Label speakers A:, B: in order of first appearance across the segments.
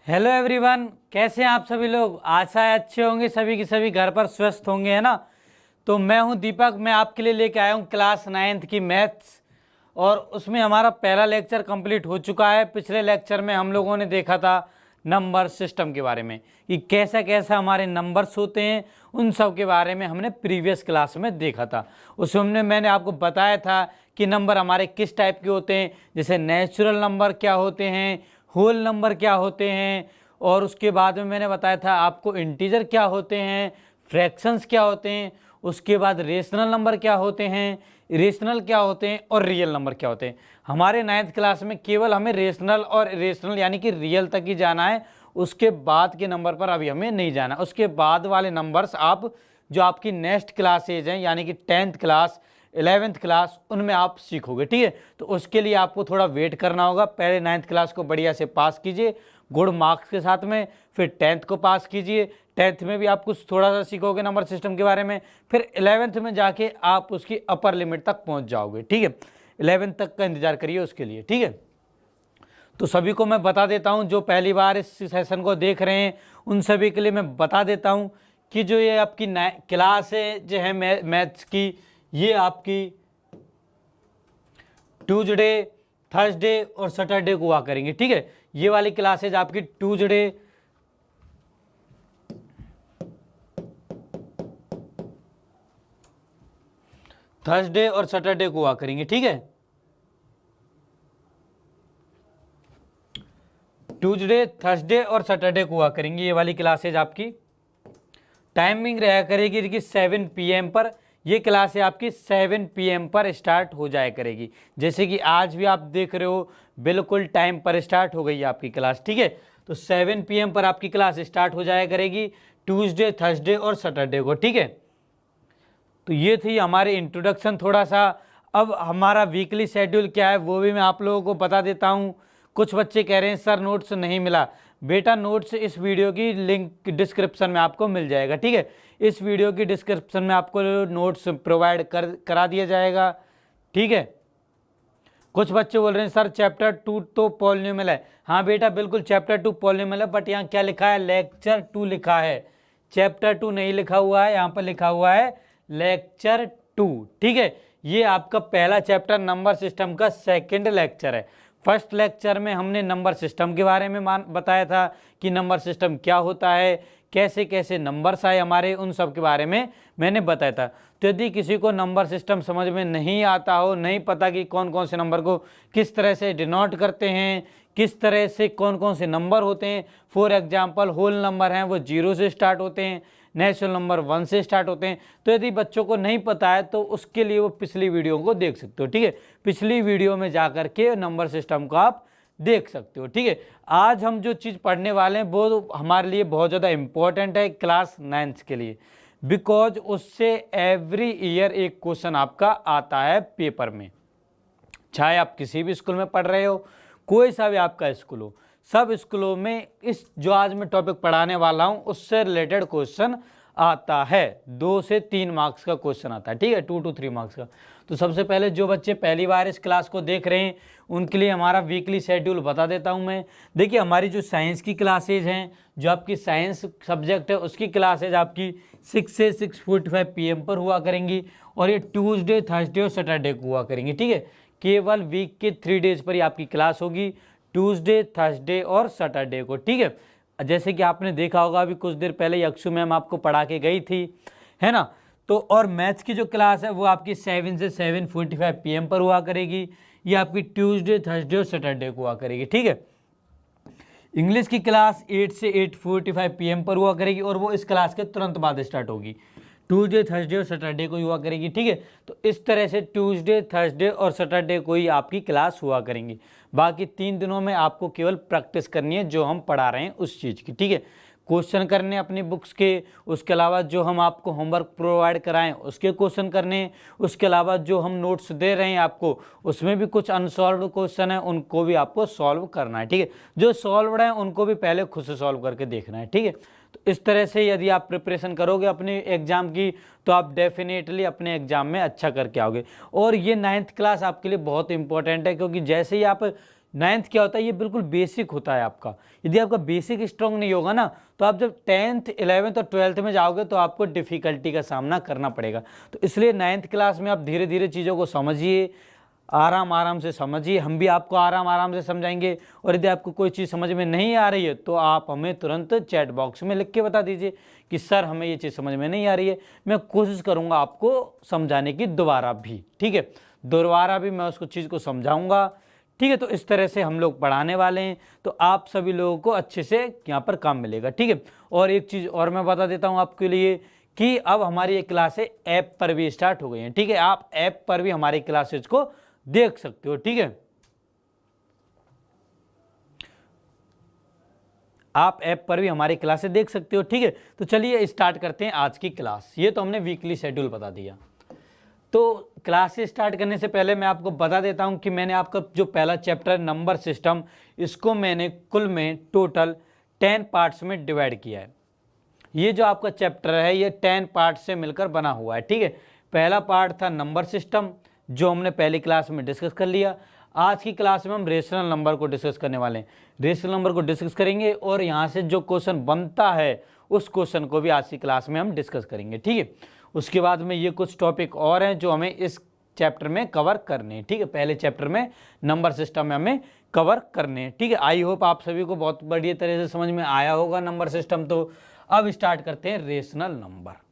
A: Hello everyone, कैसे हैं आप सभी लोग। आशा है अच्छे होंगे, सभी के सभी घर पर स्वस्थ होंगे, है ना। तो मैं हूं दीपक, मैं आपके लिए लेके आया हूं क्लास 9th की मैथ्स। और उसमें हमारा पहला लेक्चर कंप्लीट हो चुका है। पिछले लेक्चर में हम लोगों ने देखा था नंबर सिस्टम के बारे में कि कैसा कैसा हमारे नंबर्स होते हैं, उन सब के बारे में हमने प्रीवियस क्लास में देखा था। उसमें मैंने आपको बताया था कि नंबर हमारे किस टाइप के होते हैं, जैसे नेचुरल नंबर क्या होते हैं, होल नंबर क्या होते हैं, और उसके बाद में मैंने बताया था आपको इंटीजर क्या होते हैं, फ्रैक्शंस क्या होते हैं, उसके बाद रेशनल नंबर क्या होते हैं, इरेशनल क्या होते हैं, और रियल नंबर क्या होते हैं। हमारे 9th क्लास में केवल हमें रेशनल और इरेशनल यानी कि रियल तक ही जाना है। उसके बाद के नंबर पर अभी हमें नहीं जाना। उसके बाद वाले नंबर्स आप जो आपकी नेक्स्ट क्लासेज हैं यानी कि 10th क्लास 11th क्लास उनमें आप सीखोगे, ठीक है। तो उसके लिए आपको थोड़ा वेट करना होगा। पहले 9th क्लास को बढ़िया से पास कीजिए गुड मार्क्स के साथ में, फिर 10th को पास कीजिए। 10th में भी आप कुछ थोड़ा सा सीखोगे नंबर सिस्टम के बारे में, फिर 11th में जाके आप उसकी अपर लिमिट तक पहुंच जाओगे, ठीक है। 11th तक का इंतजार करिए उसके लिए, ठीक है। तो सभी को मैं बता देता हूं, जो पहली बार इस सेशन को देख रहे हैं उन सभी के लिए मैं बता देता हूं कि जो ये आपकी क्लास है जो है मैथ्स की, ये आपकी ट्यूसडे, थर्सडे और सैटरडे को हुआ करेंगे, ठीक है। ये वाली क्लासेज आपकी ट्यूसडे, थर्सडे और सैटरडे को हुआ करेंगे, ठीक है। ट्यूसडे, थर्सडे और सैटरडे को हुआ करेंगी ये वाली क्लासेज आपकी। टाइमिंग रहा करेगी कि 7 PM पर। ये क्लास है आपकी 7 PM पर स्टार्ट हो जाया करेगी। जैसे कि आज भी आप देख रहे हो बिल्कुल टाइम पर स्टार्ट हो गई है आपकी क्लास, ठीक है। तो 7 PM पर आपकी क्लास स्टार्ट हो जाया करेगी ट्यूसडे, थर्सडे और सैटरडे को, ठीक है। तो ये थी हमारे इंट्रोडक्शन थोड़ा सा। अब हमारा वीकली शेड्यूल क्या है वो भी मैं आप लोगों को बता देता हूँ। कुछ बच्चे कह रहे हैं सर नोट्स नहीं मिला। बेटा नोट्स इस वीडियो की लिंक डिस्क्रिप्शन में आपको मिल जाएगा, ठीक है। इस वीडियो की डिस्क्रिप्शन में आपको नोट्स प्रोवाइड करा दिया जाएगा, ठीक है। कुछ बच्चे बोल रहे हैं सर चैप्टर 2 तो पॉलिनोमियल है। हाँ बेटा बिल्कुल चैप्टर 2 पॉलिनोमियल है, बट यहाँ क्या लिखा है, लेक्चर 2 लिखा है। चैप्टर 2 नहीं लिखा हुआ है, यहाँ पर लिखा हुआ है लेक्चर 2, ठीक है। ये आपका पहला चैप्टर नंबर सिस्टम का सेकंड लेक्चर है। फर्स्ट लेक्चर में हमने नंबर सिस्टम के बारे में बताया था कि नंबर सिस्टम क्या होता है, कैसे कैसे नंबर्स आए हमारे, उन सब के बारे में मैंने बताया था। तो यदि किसी को नंबर सिस्टम समझ में नहीं आता हो, नहीं पता कि कौन कौन से नंबर को किस तरह से डिनोट करते हैं, किस तरह से कौन कौन से नंबर होते हैं, फॉर एग्जांपल होल नंबर हैं वो 0 से स्टार्ट होते हैं, नेचुरल नंबर 1 से स्टार्ट होते हैं। तो यदि बच्चों को नहीं पता है तो उसके लिए वो पिछली वीडियो को देख सकते हो, ठीक है। पिछली वीडियो में जाकर के नंबर सिस्टम को आप देख सकते हो, ठीक है। आज हम जो चीज़ पढ़ने वाले हैं वो हमारे लिए बहुत ज़्यादा इम्पोर्टेंट है क्लास 9th के लिए, बिकॉज उससे एवरी ईयर एक क्वेश्चन आपका आता है पेपर में। चाहे आप किसी भी स्कूल में पढ़ रहे हो, कोई सा भी आपका स्कूल हो, सब स्कूलों में इस जो आज मैं टॉपिक पढ़ाने वाला हूं उससे रिलेटेड क्वेश्चन आता है। 2 से 3 मार्क्स का क्वेश्चन आता है, ठीक है, 2 to 3 मार्क्स का। तो सबसे पहले जो बच्चे पहली बार इस क्लास को देख रहे हैं उनके लिए हमारा वीकली शेड्यूल बता देता हूं मैं। देखिए हमारी जो साइंस की क्लासेज हैं, जो आपकी साइंस सब्जेक्ट है उसकी क्लासेज आपकी 6 से 6:45 PM पर हुआ करेंगी, और ये ट्यूसडे, थर्सडे और सैटरडे को हुआ करेंगी, ठीक है। केवल वीक के 3 डेज पर ही आपकी क्लास होगी, ट्यूसडे, थर्सडे और सैटरडे को, ठीक है। जैसे कि आपने देखा होगा अभी कुछ देर पहले अक्षु मैम आपको पढ़ा के गई थी, है ना। तो और मैथ्स की जो क्लास है वो आपकी 7 से 7:45 PM पर हुआ करेगी। ये आपकी ट्यूसडे, थर्सडे और सैटरडे को हुआ करेगी, ठीक है। इंग्लिश की क्लास 8 से 8:45 PM पर हुआ करेगी, और वो इस क्लास के तुरंत बाद स्टार्ट होगी। ट्यूसडे, थर्सडे और सैटरडे को हुआ करेगी, ठीक है। तो इस तरह से ट्यूसडे, थर्सडे और सैटरडे को ही आपकी क्लास हुआ करेंगी। बाकी 3 दिनों में आपको केवल प्रैक्टिस करनी है जो हम पढ़ा रहे हैं उस चीज़ की, ठीक है। क्वेश्चन करने अपनी बुक्स के, उसके अलावा जो हम आपको होमवर्क प्रोवाइड कराएं उसके क्वेश्चन करने, उसके अलावा जो हम नोट्स दे रहे हैं आपको उसमें भी कुछ अनसॉल्व क्वेश्चन है उनको भी आपको सॉल्व करना है, ठीक है। जो सॉल्व हैं उनको भी पहले खुद से सॉल्व करके देखना है, ठीक है। तो इस तरह से यदि आप प्रिपरेशन करोगे अपने एग्जाम की तो आप डेफिनेटली अपने एग्जाम में अच्छा करके आओगे। और ये 9th क्लास आपके लिए बहुत इंपॉर्टेंट है, क्योंकि जैसे ही आप नाइन्थ क्या होता है, ये बिल्कुल बेसिक होता है आपका। यदि आपका बेसिक स्ट्रॉन्ग नहीं होगा ना, तो आप जब 10th 11th और 12th में जाओगे तो आपको डिफ़िकल्टी का सामना करना पड़ेगा। तो इसलिए 9th क्लास में आप धीरे धीरे चीज़ों को समझिए, आराम आराम से समझिए, हम भी आपको आराम आराम से समझाएंगे। और यदि आपको कोई चीज़ समझ में नहीं आ रही है तो आप हमें तुरंत चैट बॉक्स में लिख के बता दीजिए कि सर हमें ये चीज़ समझ में नहीं आ रही है। मैं कोशिश करूँगा आपको समझाने की दोबारा भी, ठीक है, दोबारा भी मैं उसको चीज़ को समझाऊँगा, ठीक है। तो इस तरह से हम लोग पढ़ाने वाले हैं, तो आप सभी लोगों को अच्छे से यहाँ पर काम मिलेगा, ठीक है। और एक चीज़ और मैं बता देता हूँ आपके लिए कि अब हमारी ये क्लासें ऐप पर भी स्टार्ट हो गई हैं, ठीक है। आप ऐप पर भी हमारी क्लासेज को देख सकते हो, ठीक है। आप ऐप पर भी हमारी क्लासें देख सकते हो, ठीक है। तो चलिए स्टार्ट करते हैं आज की क्लास। ये तो हमने वीकली शेड्यूल बता दिया। तो क्लासेस स्टार्ट करने से पहले मैं आपको बता देता हूं कि मैंने आपका जो पहला चैप्टर नंबर सिस्टम, इसको मैंने कुल में टोटल 10 पार्ट्स में डिवाइड किया है। ये जो आपका चैप्टर है ये 10 पार्ट से मिलकर बना हुआ है, ठीक है। पहला पार्ट था नंबर सिस्टम, जो हमने पहली क्लास में डिस्कस कर लिया। आज की क्लास में हम रेशनल नंबर को डिस्कस करने वाले हैं। रेशनल नंबर को डिस्कस करेंगे और यहाँ से जो क्वेश्चन बनता है उस क्वेश्चन को भी आज की क्लास में हम डिस्कस करेंगे, ठीक है। उसके बाद में ये कुछ टॉपिक और हैं जो हमें इस चैप्टर में कवर करने हैं, ठीक है। पहले चैप्टर में नंबर सिस्टम में हमें कवर करने हैं, ठीक है। आई होप आप सभी को बहुत बढ़िया तरह से समझ में आया होगा नंबर सिस्टम। तो अब स्टार्ट करते हैं रेशनल नंबर।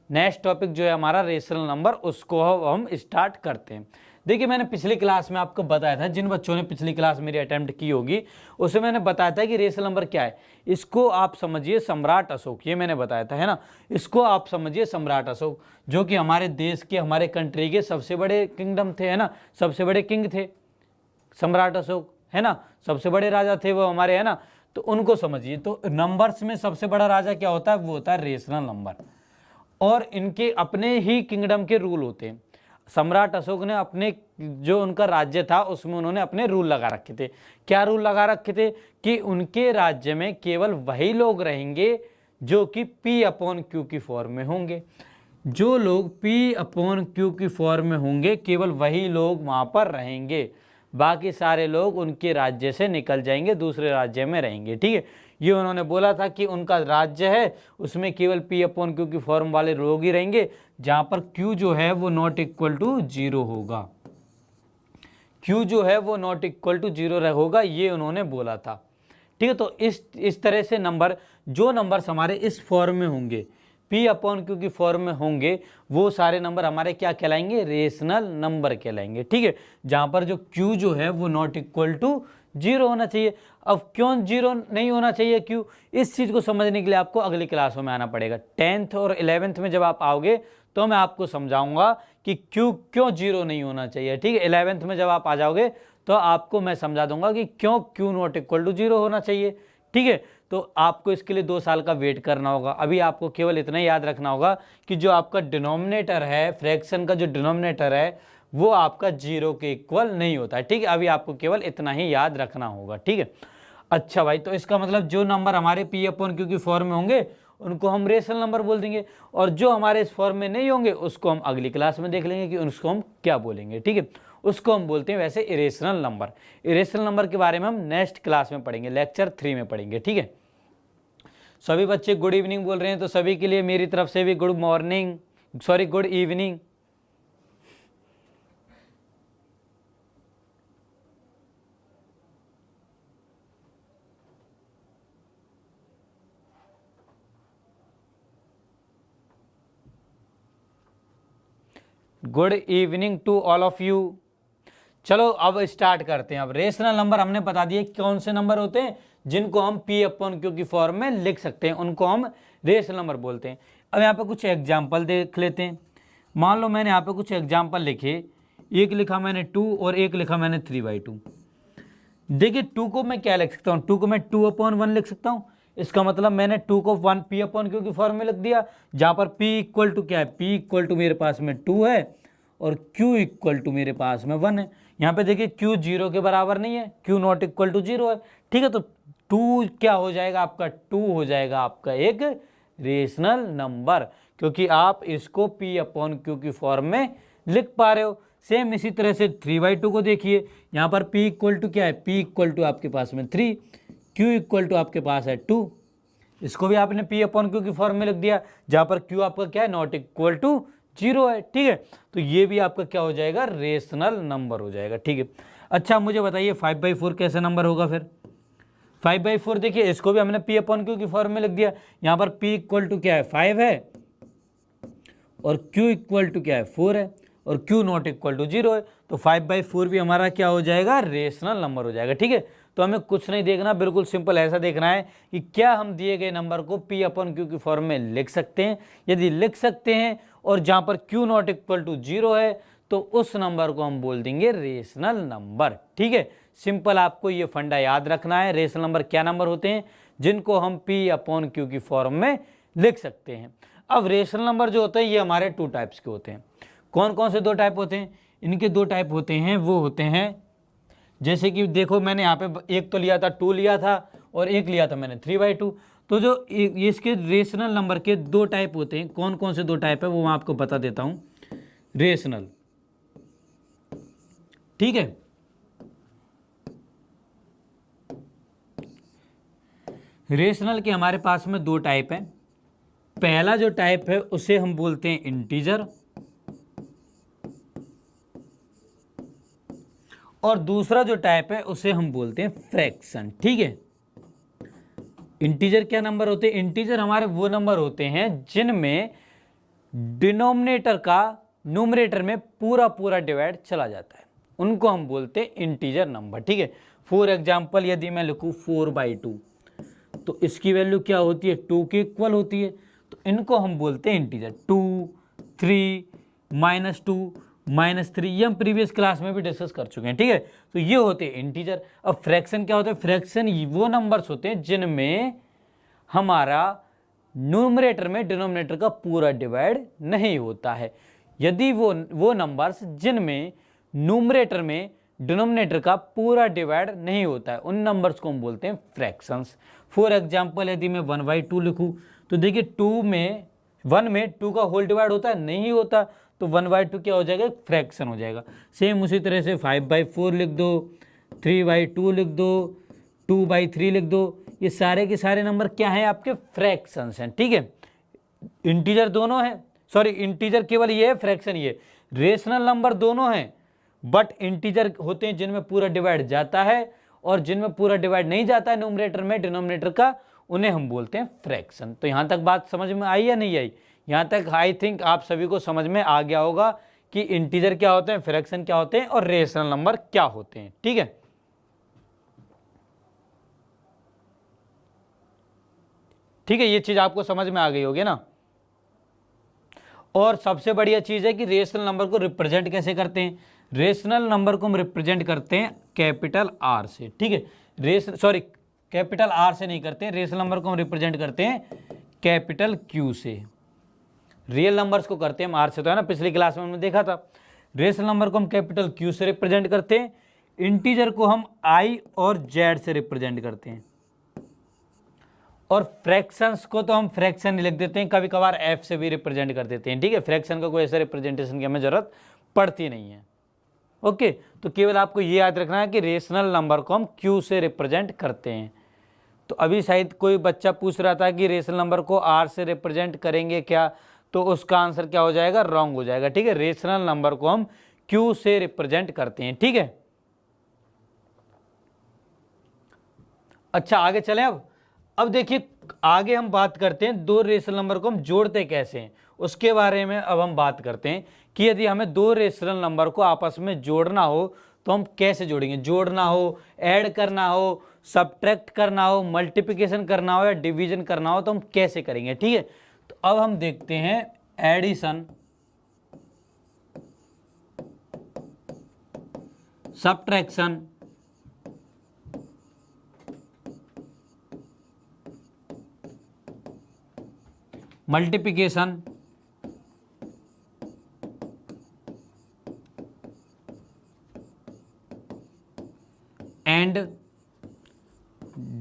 A: नेक्स्ट टॉपिक जो है हमारा रेशनल नंबर, उसको हम स्टार्ट करते हैं। देखिए मैंने पिछली क्लास में आपको बताया था, जिन बच्चों ने पिछली क्लास मेरी अटेम्प्ट की होगी उसे मैंने बताया था कि रेशनल नंबर क्या है। इसको आप समझिए सम्राट अशोक, ये मैंने बताया था, है ना। इसको आप समझिए सम्राट अशोक, जो कि हमारे देश के, हमारे कंट्री के सबसे बड़े किंगडम थे, है ना, सबसे बड़े किंग थे सम्राट अशोक, है ना, सबसे बड़े राजा थे वो हमारे, है ना। तो उनको समझिए। तो नंबर्स में सबसे बड़ा राजा क्या होता है, वो होता है रेशनल नंबर, और इनके अपने ही किंगडम के रूल होते हैं। सम्राट अशोक ने अपने जो उनका राज्य था उसमें उन्होंने अपने रूल लगा रखे थे। क्या रूल लगा रखे थे कि उनके राज्य में केवल वही लोग रहेंगे जो कि P/Q की फॉर्म में होंगे। जो लोग P/Q की फॉर्म में होंगे केवल वही लोग वहाँ पर रहेंगे, बाकी सारे लोग उनके राज्य से निकल जाएंगे, दूसरे राज्य में रहेंगे, ठीक है। ये उन्होंने बोला था कि उनका राज्य है उसमें केवल P/Q की फॉर्म वाले लोग ही रहेंगे, जहाँ पर Q जो है वो नॉट इक्वल टू 0 होगा। Q जो है वो नॉट इक्वल टू 0 होगा, ये उन्होंने बोला था, ठीक है। तो इस तरह से नंबर, जो नंबर्स हमारे इस फॉर्म में होंगे, P/Q की फॉर्म में होंगे, वो सारे नंबर हमारे क्या कहलाएंगे, रेशनल नंबर कहलाएंगे, ठीक है। जहाँ पर जो Q जो है वो नॉट इक्वल टू 0 होना चाहिए। अब क्यों 0 नहीं होना चाहिए Q, इस चीज़ को समझने के लिए आपको अगली क्लासों में आना पड़ेगा। 10th और 11th में जब आप आओगे तो मैं आपको समझाऊंगा कि Q क्यों 0 नहीं होना चाहिए, ठीक है। 11th में जब आप आ जाओगे तो आपको मैं समझा दूंगा कि क्यों Q नॉट इक्वल टू 0 होना चाहिए, ठीक है। तो आपको इसके लिए 2 साल का वेट करना होगा। अभी आपको केवल इतना याद रखना होगा कि जो आपका डिनोमिनेटर है, फ्रैक्शन का जो डिनोमिनेटर है, वो आपका 0 के इक्वल नहीं होता है, ठीक है। अभी आपको केवल इतना ही याद रखना होगा, ठीक है। अच्छा भाई, तो इसका मतलब जो नंबर हमारे P/Q की फॉर्म में होंगे उनको हम रेशनल नंबर बोल देंगे, और जो हमारे इस फॉर्म में नहीं होंगे उसको हम अगली क्लास में देख लेंगे कि उसको हम क्या बोलेंगे, ठीक है। उसको हम बोलते हैं वैसे इरेशनल नंबर। इरेशनल नंबर के बारे में हम नेक्स्ट क्लास में पढ़ेंगे, लेक्चर 3 में पढ़ेंगे, ठीक है। सभी बच्चे गुड इवनिंग बोल रहे हैं, तो सभी के लिए मेरी तरफ से भी good morning, sorry good evening. Good evening to all of you. चलो अब स्टार्ट करते हैं। अब रेशनल नंबर हमने बता दिए कौन से नंबर होते हैं जिनको हम P/Q की फॉर्म में लिख सकते हैं, उनको हम रेशनल नंबर बोलते हैं। अब यहाँ पे कुछ एग्जाम्पल देख लेते हैं। मान लो मैंने यहाँ पे कुछ एग्जाम्पल लिखे, एक लिखा मैंने 2 और एक लिखा मैंने 3/2। देखिए 2 को मैं क्या लिख सकता हूँ, 2 को मैं 2/1 लिख सकता हूँ। इसका मतलब मैंने 2 को 1 P/Q की फॉर्म में लिख दिया, जहाँ पर P इक्वल टू क्या है, P इक्वल टू मेरे पास में 2 है और Q इक्वल टू मेरे पास में 1 है। यहाँ पे देखिए Q 0 के बराबर नहीं है, Q नॉट इक्वल टू 0 है, ठीक है। तो 2 क्या हो जाएगा आपका, 2 हो जाएगा आपका एक रेशनल नंबर, क्योंकि आप इसको P/Q की फॉर्म में लिख पा रहे हो। सेम इसी तरह से 3/2 को देखिए, यहाँ पर p इक्वल टू क्या है, p इक्वल टू आपके पास में 3, q इक्वल टू आपके पास है 2, इसको भी आपने p अपॉन q की फॉर्म में लिख दिया, जहाँ पर q आपका क्या है, नॉट इक्वल टू 0 है। ठीक है, तो ये भी आपका क्या हो जाएगा, रेशनल नंबर हो जाएगा। ठीक है, अच्छा मुझे बताइए 5/4 कैसा नंबर होगा फिर। 5/4 देखिए, इसको भी हमने p अपॉन q की फॉर्म में लिख दिया, यहाँ पर p इक्वल टू क्या है, 5 है, और q इक्वल टू क्या है, 4 है, और q नॉट इक्वल टू 0 है, तो 5/4 भी हमारा क्या हो जाएगा, रेशनल नंबर हो जाएगा। ठीक है, तो हमें कुछ नहीं देखना, बिल्कुल सिंपल ऐसा देखना है कि क्या हम दिए गए नंबर को p अपॉन q की फॉर्म में लिख सकते हैं। यदि लिख सकते हैं और जहाँ पर q नॉट इक्वल टू 0 है तो उस नंबर को हम बोल देंगे रेशनल नंबर। ठीक है, सिंपल आपको ये फंडा याद रखना है। रेशनल नंबर क्या नंबर होते हैं, जिनको हम p अपॉन q की फॉर्म में लिख सकते हैं। अब रेशनल नंबर जो होते हैं ये हमारे 2 टाइप्स के होते हैं। कौन कौन से 2 टाइप होते हैं, इनके 2 टाइप होते हैं, वो होते हैं जैसे कि देखो मैंने यहाँ पे एक तो लिया था 2 लिया था और एक लिया था मैंने 3/2। तो जो इसके रेशनल नंबर के 2 टाइप होते हैं, कौन कौन से 2 टाइप है वो मैं आपको बता देता हूँ। रेशनल, ठीक है, रेशनल के हमारे पास में 2 टाइप हैं। पहला जो टाइप है उसे हम बोलते हैं इंटीजर, और दूसरा जो टाइप है उसे हम बोलते हैं फ्रैक्शन। ठीक है, इंटीजर क्या नंबर होते हैं, इंटीजर हमारे वो नंबर होते हैं जिनमें डिनोमिनेटर का न्यूमरेटर में पूरा पूरा डिवाइड चला जाता है, उनको हम बोलते हैं इंटीजर नंबर। ठीक है, फॉर एग्जाम्पल यदि मैं लिखूँ 4/2 तो इसकी वैल्यू क्या होती है, 2 के इक्वल होती है, तो इनको हम बोलते हैं इंटीजर। 2, 3, -2, -3, ये हम प्रीवियस क्लास में भी डिस्कस कर चुके हैं। ठीक है, तो ये होते हैं इंटीजर। अब फ्रैक्शन क्या होता है, फ्रैक्शन वो नंबर्स होते हैं जिनमें हमारा न्यूमरेटर में डिनोमिनेटर का पूरा डिवाइड नहीं होता है। यदि वो नंबर्स जिनमें न्यूमरेटर में डिनोमिनेटर का पूरा डिवाइड नहीं होता है, उन नंबर्स को हम बोलते हैं फ्रैक्शंस। फॉर एग्जांपल यदि मैं 1/2 लिखूं तो देखिए 1 में 2 का होल डिवाइड होता है, नहीं होता, तो 1/2 क्या हो जाएगा, फ्रैक्शन हो जाएगा। सेम उसी तरह से 5/4 लिख दो, 3/2 लिख दो, 2/3 लिख दो, ये सारे के सारे नंबर क्या हैं, आपके फ्रैक्शंस हैं। ठीक है, इंटीजर दोनों हैं, सॉरी इंटीजर केवल ये है, फ्रैक्शन ये, रेशनल नंबर दोनों हैं, बट इंटीजर होते हैं जिनमें पूरा डिवाइड जाता है, और जिनमें पूरा डिवाइड नहीं जाता है न्यूमरेटर में डिनोमिनेटर का, उन्हें हम बोलते हैं फ्रैक्शन। तो यहाँ तक बात समझ में आई या नहीं आई, यहाँ तक आई थिंक आप सभी को समझ में आ गया होगा कि इंटीजर क्या होते हैं, फ्रैक्शन क्या होते हैं, और रेशनल नंबर क्या होते हैं। ठीक है, ठीक है, ये चीज आपको समझ में आ गई होगी ना। और सबसे बढ़िया चीज है कि रेशनल नंबर को रिप्रेजेंट कैसे करते हैं, रेशनल नंबर को हम रिप्रेजेंट करते हैं कैपिटल आर से। ठीक है, सॉरी कैपिटल आर से नहीं करते हैं, रेशनल नंबर को हम रिप्रेजेंट करते हैं कैपिटल क्यू से। रियल नंबर्स को करते हैं हम आर से, तो है ना, पिछली क्लास में हमने देखा था। रेशनल नंबर को हम कैपिटल क्यू से रिप्रेजेंट करते हैं, इंटीजर को हम आई और जेड से रिप्रेजेंट करते हैं, और फ्रैक्शंस को तो हम फ्रैक्शन ही लिख देते हैं, कभी कभार एफ से भी रिप्रेजेंट कर देते हैं। ठीक है, फ्रैक्शन का कोई ऐसा रिप्रेजेंटेशन की हमें जरूरत पड़ती नहीं है। ओके, तो केवल आपको ये याद रखना है कि रेशनल नंबर को हम क्यू से रिप्रेजेंट करते हैं। तो अभी शायद कोई बच्चा पूछ रहा था कि रेशनल नंबर को आर से रिप्रेजेंट करेंगे क्या, तो उसका आंसर क्या हो जाएगा, रॉन्ग हो जाएगा। ठीक है, रेशनल नंबर को हम क्यू से रिप्रेजेंट करते हैं। ठीक है, अच्छा आगे चलें। अब देखिए आगे हम बात करते हैं 2 रेशनल नंबर को हम जोड़ते कैसे हैं, उसके बारे में अब हम बात करते हैं कि यदि हमें 2 रेशनल नंबर को आपस में जोड़ना हो तो हम कैसे जोड़ेंगे। जोड़ना हो, ऐड करना हो, सब्ट्रैक्ट करना हो, मल्टीप्लिकेशन करना हो या डिवीजन करना हो तो हम कैसे करेंगे। ठीक है, तो अब हम देखते हैं addition, subtraction, multiplication and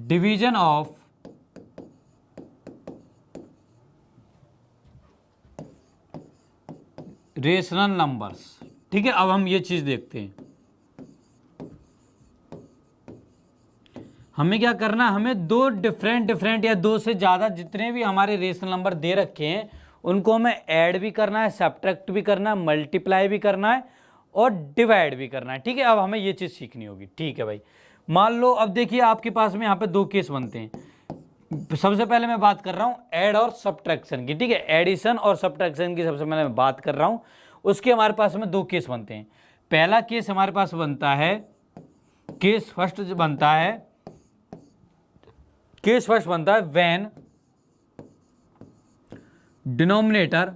A: division of rational numbers. ठीक है, अब हम ये चीज देखते हैं। हमें क्या करना, हमें दो डिफरेंट या दो से ज़्यादा जितने भी हमारे रेशनल नंबर दे रखे हैं उनको हमें ऐड भी करना है, सब्ट्रैक्ट भी करना है, मल्टीप्लाई भी करना है और डिवाइड भी करना है। ठीक है, अब हमें ये चीज़ सीखनी होगी। ठीक है भाई, मान लो अब देखिए आपके पास में यहाँ पे दो केस बनते हैं। सबसे पहले मैं बात कर रहा हूँ ऐड और सब्ट्रैक्शन की। ठीक है, एडिशन और सब्ट्रैक्शन की सबसे पहले मैं बात कर रहा हूँ। उसके हमारे पास में दो केस बनते हैं। पहला केस हमारे पास बनता है, केस फर्स्ट बनता है when denominator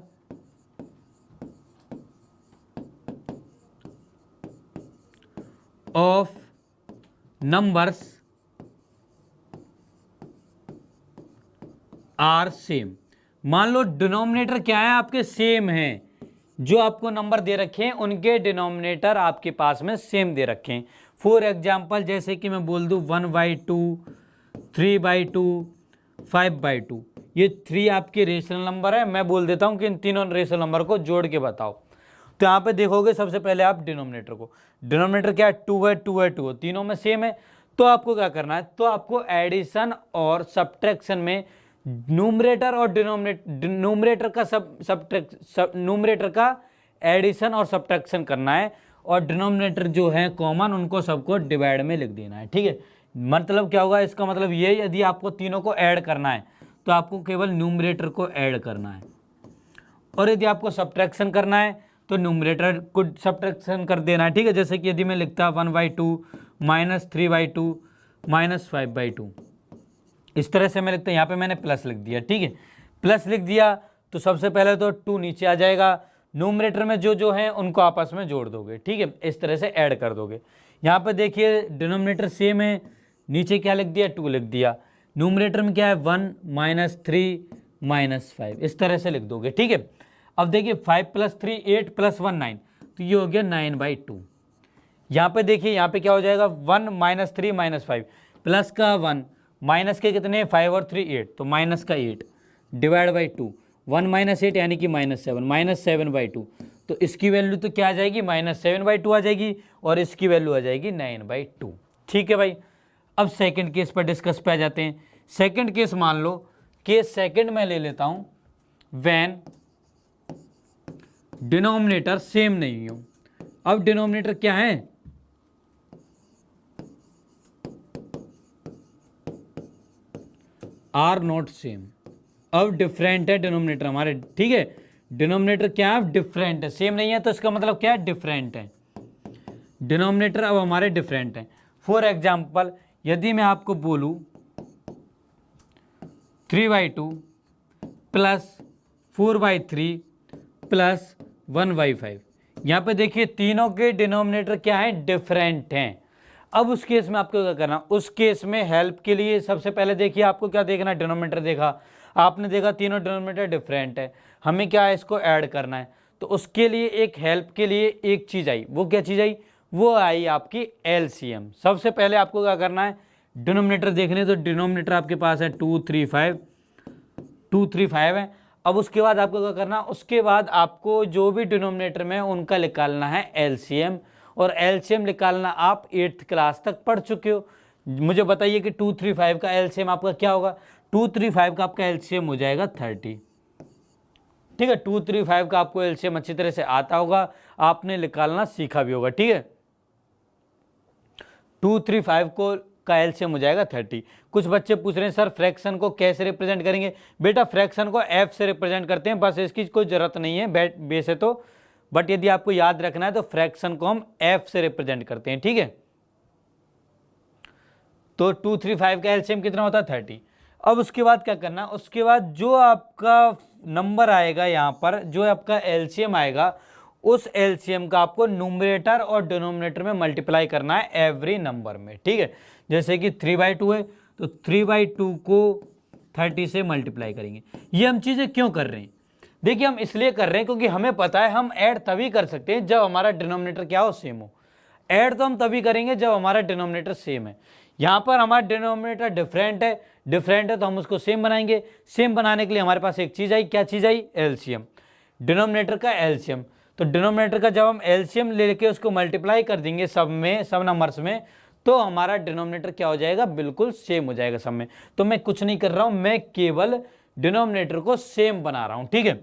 A: of numbers are same. मान लो डिनोमिनेटर क्या है आपके, सेम है। जो आपको नंबर दे रखे हैं उनके डिनोमिनेटर आपके पास में सेम दे रखे हैं। फॉर एग्जाम्पल जैसे कि मैं बोल दूं 1/2, 3/2, 5/2, ये 3 आपके रेशनल नंबर है। मैं बोल देता हूं कि इन तीनों रेशनल नंबर को जोड़ के बताओ। तो यहाँ पे देखोगे सबसे पहले आप डिनोमिनेटर को, डिनोमिनेटर क्या है, 2/2, तीनों में सेम है। तो आपको क्या करना है, तो आपको एडिशन और सब्ट्रैक्शन में न्यूमरेटर और न्यूमरेटर का एडिशन और सब्ट्रैक्शन करना है, और डिनोमिनेटर जो है कॉमन उनको सबको डिवाइड में लिख देना है। ठीक है, मतलब क्या होगा, इसका मतलब ये, यदि आपको तीनों को ऐड करना है तो आपको केवल न्यूमरेटर को ऐड करना है, और यदि आपको सब्ट्रैक्शन करना है तो न्यूमरेटर को सब्ट्रैक्शन कर देना है। ठीक है, जैसे कि यदि मैं लिखता 1/2 -3/2 -5/2, इस तरह से मैं लिखता हूँ। यहाँ पे मैंने प्लस लिख दिया। ठीक है, प्लस लिख दिया तो सबसे पहले तो 2 नीचे आ जाएगा। न्यूमरेटर में जो है उनको आपस में जोड़ दोगे। ठीक है, इस तरह से ऐड कर दोगे। यहाँ पे देखिए डिनोमिनेटर सेम है, नीचे क्या लिख दिया, 2 लिख दिया। न्यूमरेटर में क्या है, 1 -3 -5, इस तरह से लिख दोगे। ठीक है, अब देखिए 5 + 3 8 + 1 9, तो ये हो गया 9/2। यहाँ पे देखिए, यहाँ पे क्या हो जाएगा, 1 -3 -5, प्लस का 1, माइनस के कितने 5 और 3 8, तो माइनस का 8 डिवाइड बाई 2, 1 - 8 यानी कि -7, -7/2। तो इसकी वैल्यू तो क्या आ जाएगी, -7/2 आ जाएगी, और इसकी वैल्यू आ जाएगी 9/2। ठीक है भाई, अब सेकंड केस पर डिस्कस पे आ जाते हैं। सेकंड केस मान लो, केस सेकंड में ले लेता हूं, व्हेन डिनोमिनेटर सेम नहीं हो। अब डिनोमिनेटर क्या है, आर नॉट सेम। अब डिफरेंट है डिनोमिनेटर हमारे। ठीक है, डिनोमिनेटर क्या है, डिफरेंट है, सेम नहीं है, तो इसका मतलब क्या है, डिफरेंट है। डिनोमिनेटर अब हमारे डिफरेंट है। फॉर एग्जाम्पल यदि मैं आपको बोलूं 3/2 प्लस 4/3 प्लस 1/5, यहाँ पे देखिए तीनों के डिनोमिनेटर क्या है, डिफरेंट हैं। अब उस केस में आपको क्या करना, उस केस में हेल्प के लिए सबसे पहले देखिए आपको क्या देखना, डिनोमिनेटर देखा आपने, देखा तीनों डिनोमिनेटर डिफरेंट है, हमें क्या है, इसको ऐड करना है। तो उसके लिए एक हेल्प के लिए एक चीज़ आई, वो क्या चीज़ आई, वो आई आपकी एलसीएम। सबसे पहले आपको क्या करना है, डिनोमिनेटर देखने, तो डिनोमिनेटर आपके पास है 235 है। अब उसके बाद आपको क्या करना, उसके बाद आपको जो भी डिनोमिनेटर में उनका निकालना है एलसीएम, और एलसीएम निकालना आप 8th क्लास तक पढ़ चुके हो। मुझे बताइए कि 235 का एलसीएम आपका क्या होगा, 235 का आपका एलसीएम हो जाएगा 30। ठीक है, 235 का आपको एलसीएम अच्छी तरह से आता होगा, आपने निकालना सीखा भी होगा। ठीक है, 235 को का एलसीएम हो जाएगा 30। कुछ बच्चे पूछ रहे हैं सर फ्रैक्शन को कैसे रिप्रेजेंट करेंगे। बेटा फ्रैक्शन को एफ से रिप्रेजेंट करते हैं, बस इसकी कोई जरूरत नहीं है बेस है तो, बट यदि आपको याद रखना है तो फ्रैक्शन को हम एफ से रिप्रेजेंट करते हैं। ठीक है, तो 235 का एलसीएम कितना होता है, 30। अब उसके बाद क्या करना, उसके बाद जो आपका नंबर आएगा यहाँ पर, जो आपका एलसीएम आएगा, उस एलसीएम का आपको न्यूमरेटर और डिनोमिनेटर में मल्टीप्लाई करना है एवरी नंबर में। ठीक है, जैसे कि 3/2 है तो 3/2 को 30 से मल्टीप्लाई करेंगे। ये हम चीज़ें क्यों कर रहे हैं, देखिए हम इसलिए कर रहे हैं क्योंकि हमें पता है हम ऐड तभी कर सकते हैं जब हमारा डिनोमिनेटर क्या हो, सेम हो। ऐड तो हम तभी करेंगे जब हमारा डिनोमिनेटर सेम है। यहाँ पर हमारा डिनोमिनेटर डिफरेंट है तो हम उसको सेम बनाएंगे। सेम बनाने के लिए हमारे पास एक चीज़ आई, क्या चीज़ आई, एलसीएम, डिनोमिनेटर का एलसीएम। तो डिनोमिनेटर का जब हम एलसीएम लेके उसको मल्टीप्लाई कर देंगे सब में, सब नंबर्स में, तो हमारा डिनोमिनेटर क्या हो जाएगा, बिल्कुल सेम हो जाएगा सब में। तो मैं कुछ नहीं कर रहा हूं, मैं केवल डिनोमिनेटर को सेम बना रहा हूं, ठीक है।